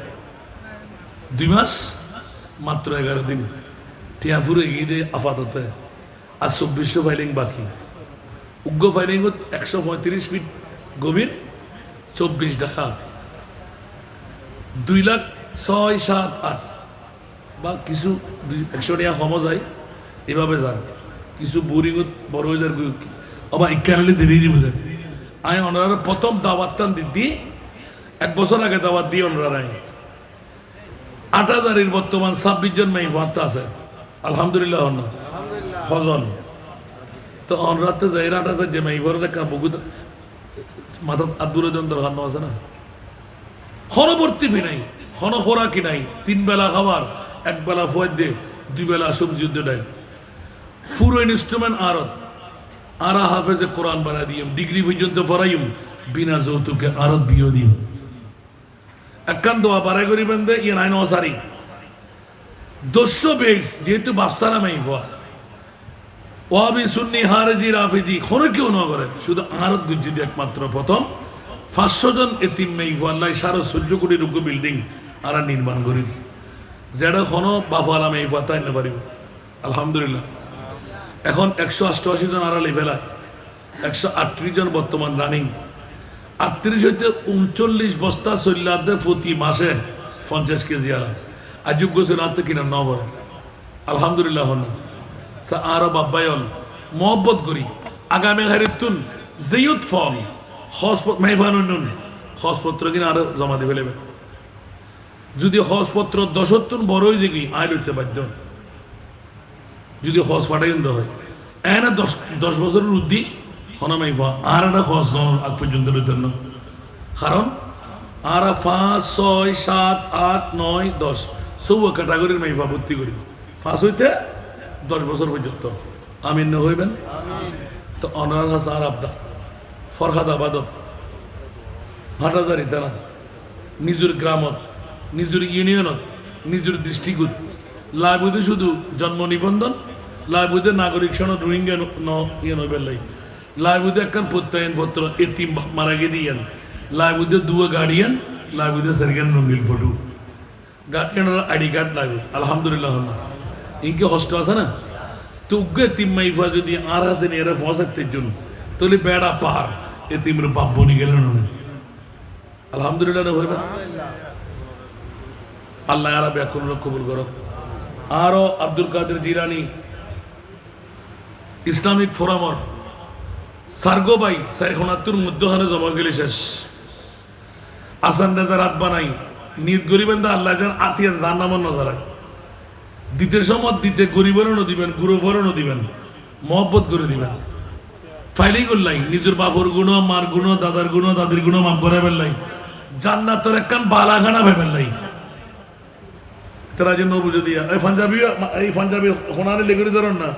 2 মাস মাত্র 11 দিন টিয়া ফুরে গিয়ে দে আপাতত আর 2400 ফাইলিং বাকি উগ্র ফাইলিং 135 ফিট গভীর 24 টাকা 2,06,7,8 বা কিছু 100 টাকা কমও যায় এভাবে যান কিছু বোরিং বড় হয়ে যায় আবার ইকারালি দেরি যাবে যায় আমি ওনারা প্রথম দাওয়াতটান দিদি 1 বছর আগে দাওয়াত দিয়ে ওনারা 8,000 বর্তমান 26 জন মেয়ে ফাঁতা আছে আলহামদুলিল্লাহ হজন তো অনরাতে যাই 8,000 যে মেয়ে ভরে দেখা বহুত মাথা আদুরে জন দরকার আছে না খরবর্তী ফি নাই খন খোরাকি নাই 3 বেলা খাবার 1 বেলা ফয়েদ দে 2 বেলা সবজি দেয় পুরো ইনস্ট্রুমেন্ট আরত আরা হাফেজে কোরআন বানা দিম ডিগ্রি পর্যন্ত পড়াইম বিনা যৌতুকে আরত বিয়ে দিম একখান দোয়া বাড়াই করিবেন দে ইয়ে নাই নসারি 200 বেস যেহেতু বাপসারা মাই ফোয়া ওয়াবি সুন্নি হারেজি রাফিজি কোনো কেউ না করে শুধু আরত গুজিদি একমাত্র প্রথম 500 জন এতিম মেই ফোয়া আল্লাহ 750 কোটি রুকু বিল্ডিং আরা নির্মাণ করি যেটা কোনো বাপালা মেই ফোয়া তাই না পারিব আলহামদুলিল্লাহ এখন 188 জন আড়ালে ফেলায় 138 জন বর্তমান রানিং 38 হইতে 39 বস্তা চল্লাদে প্রতি মাসে 50 কেজি আলা আজুব গোসের আত্ম কিনা ন বলে আলহামদুলিল্লাহ হন আরো বাব্বায়ল মহব্বত করি আগামী হারিতুন জেয়ুত ফল মেহফানুন হজপত্র কিনা আরো জমা দিয়ে ফেলেবে যদি হজপত্র 10 বড় হয়ে যাই আয় লইতে বাধ্য যদি হজ ফাটাই হয় এনে 10 বছরের উদ্দি হনামাই ফা আর একটা হজ আগ পর্যন্ত লইতেন না কারণ আর 5, 6, 7, 8, 9, 10 সব ক্যাটাগরির মাইফা ভর্তি করি 5 হইতে 10 বছর পর্যন্ত আমিন হইবেন তো অনার হাসার আবদা ফরহাদ আবাদত হাটাজারি তারা নিজের গ্রামত নিজের ইউনিয়নত নিজের ডিস্ট্রিক্টত লাইবুদে শুধু জন্ম নিবন্ধন, লাইবুদে নাগরিক সনদ রোহিঙ্গা বেলাই, লাইবুদে একখান প্রত্যয়ন পত্র এতিম মারা গিয়ে দিয়েন, লাইবুদে দুয়া গার্ডিয়ান, লাইবুদে সারিগান রঙিল ফটো, গার্ডিয়ানের আইডি কার্ড লাগবে। আলহামদুলিল্লাহ ইনকে হস্ট আছে না, তো উগ্র এতিম মাইফা যদি আর আসেন এরা ফসাতের জন্য তাহলে বেড়া পাহাড় এতিমের বাপ বনি গেলেন না। আলহামদুলিল্লাহ হইবে আল্লাহ আরা ব্যাকুল কবুল করো। আরো আব্দুল কাদের জিলানি ইসলামিক ফোরামর সার্গো বাই 470 মধ্যখানে জমা গেলে শেষ আসান রাজা রাত বানাই নিয়ত গরিবেন দা আল্লাহ জান আতিয়ান জান নামন নজরায় দিতে সমত দিতে গরিবেরও দিবেন, গুরুফরও দিবেন, মহব্বত করে দিবেন। ফাইলি করলাই নিজের বাপর গুণ, মার গুণ, দাদার গুণ, দাদির গুণ মাফ করে ফেললাই, জান্নাতের একখান বালাখানা ভেবেলাই। তারা যে বুঝে দিয়া এই পাঞ্জাবি হোনারে লেগুরি ধরেন না,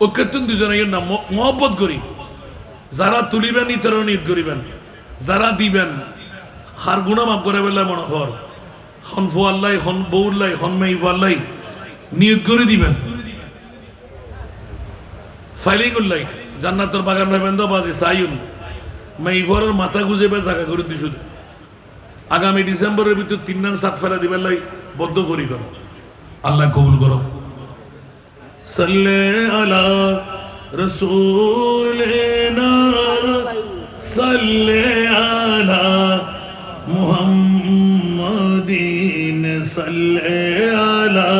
ও কেতন দুজনের না মহব্বত করি। যারা তুলিবেন ইতরও নিয়ত করিবেন, যারা দিবেন হার গুণা মাফ করে ফেললাই মনে কর, হন ফুয়াল্লাই, হন বউল্লাই, হন মেই ফুয়াল্লাই নিয়ত করে দিবেন। ফাইলিং করলাই জান্নাতের বাগান ভাবেন তো বাজে সাইন মেইফরের মাথা গুজে বে জায়গা করে দিছু। আগামী ডিসেম্বরের ভিতর 3 রান 7 ফেরা দিবেন লাই বদ্ধ করি করো। আল্লাহ কবুল করো। সাল্লে আলা রাসূলিনা সাল্লে আলা মুহাম্মাদিন সাল্লে আলা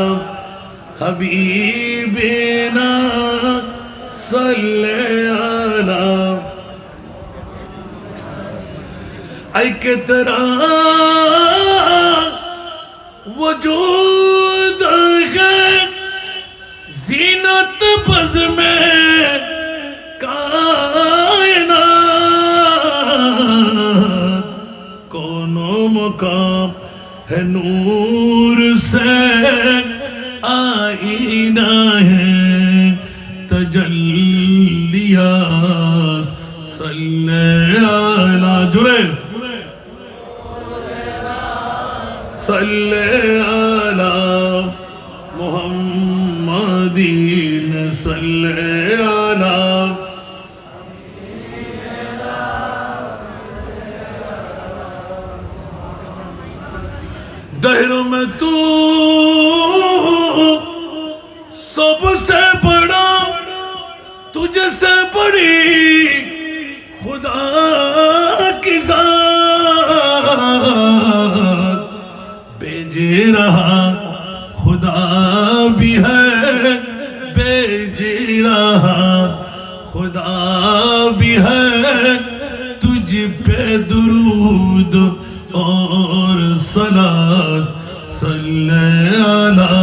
হাবিবিনা সাল্লে আলা आई के तेरा वजूद है जीनत बज़ में कायनात कोनो मकाम है नूर से आईना है तजल्लियात सल्ले अला जुरे सल्ले अला मुहम्मदीन सल्ले अला दहर में तू सबसे बड़ा तुझसे बड़ी खुदा की ज़ात बेजे रहा खुदा भी है बेजे रहा खुदा भी है तुझ पे दुरूद और सलात सल्ले अला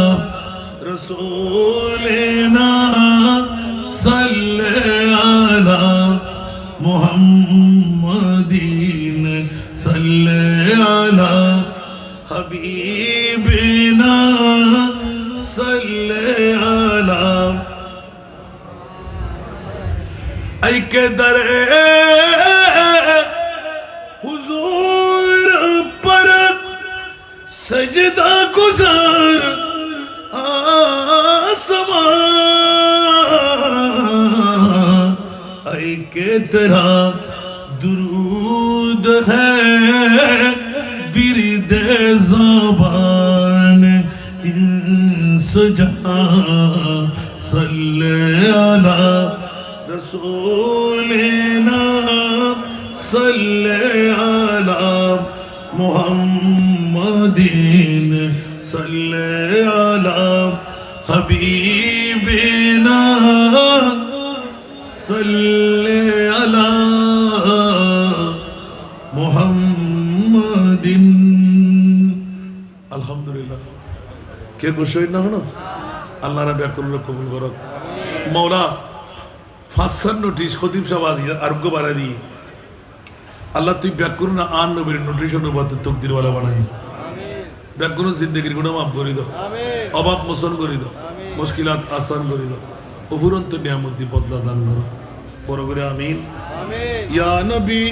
रसूलिना सल्ले अला मुहम्मदीन सल्ले अला हबीबिना सल्ले अला ऐ के दरे हुजूर पर सजदा गुजार आसमां ऐ के तेरा दुरूद है विरद ज़बान इंसजां सल्ले अला रसूलिना सल्ले अला मुहम्मदीन सल्ले अला हबीबिना सल्ले अला मुहम्मदिन। আলহামদুলিল্লাহ কে খুশি হই না হলো আল্লাহ রাব্বি আকরুল কবুল করুক। মাওলা 5 নোটিশ খতিব সাহেব আরোগ্য বাড়া দি আল্লাহ তুই ব্যাকুর না আন নবীর নোটিশ অনুবাদ তকদির ওয়ালা বানাই ব্যাকুর জিন্দেগির গুনাহ মাফ করে দাও, অভাব মোচন করে দাও, মুশকিলাত আসান করে দাও, অফুরন্ত নিয়ামত দি বদলা দান করো। বড় করে আমিন। ইয়া নবী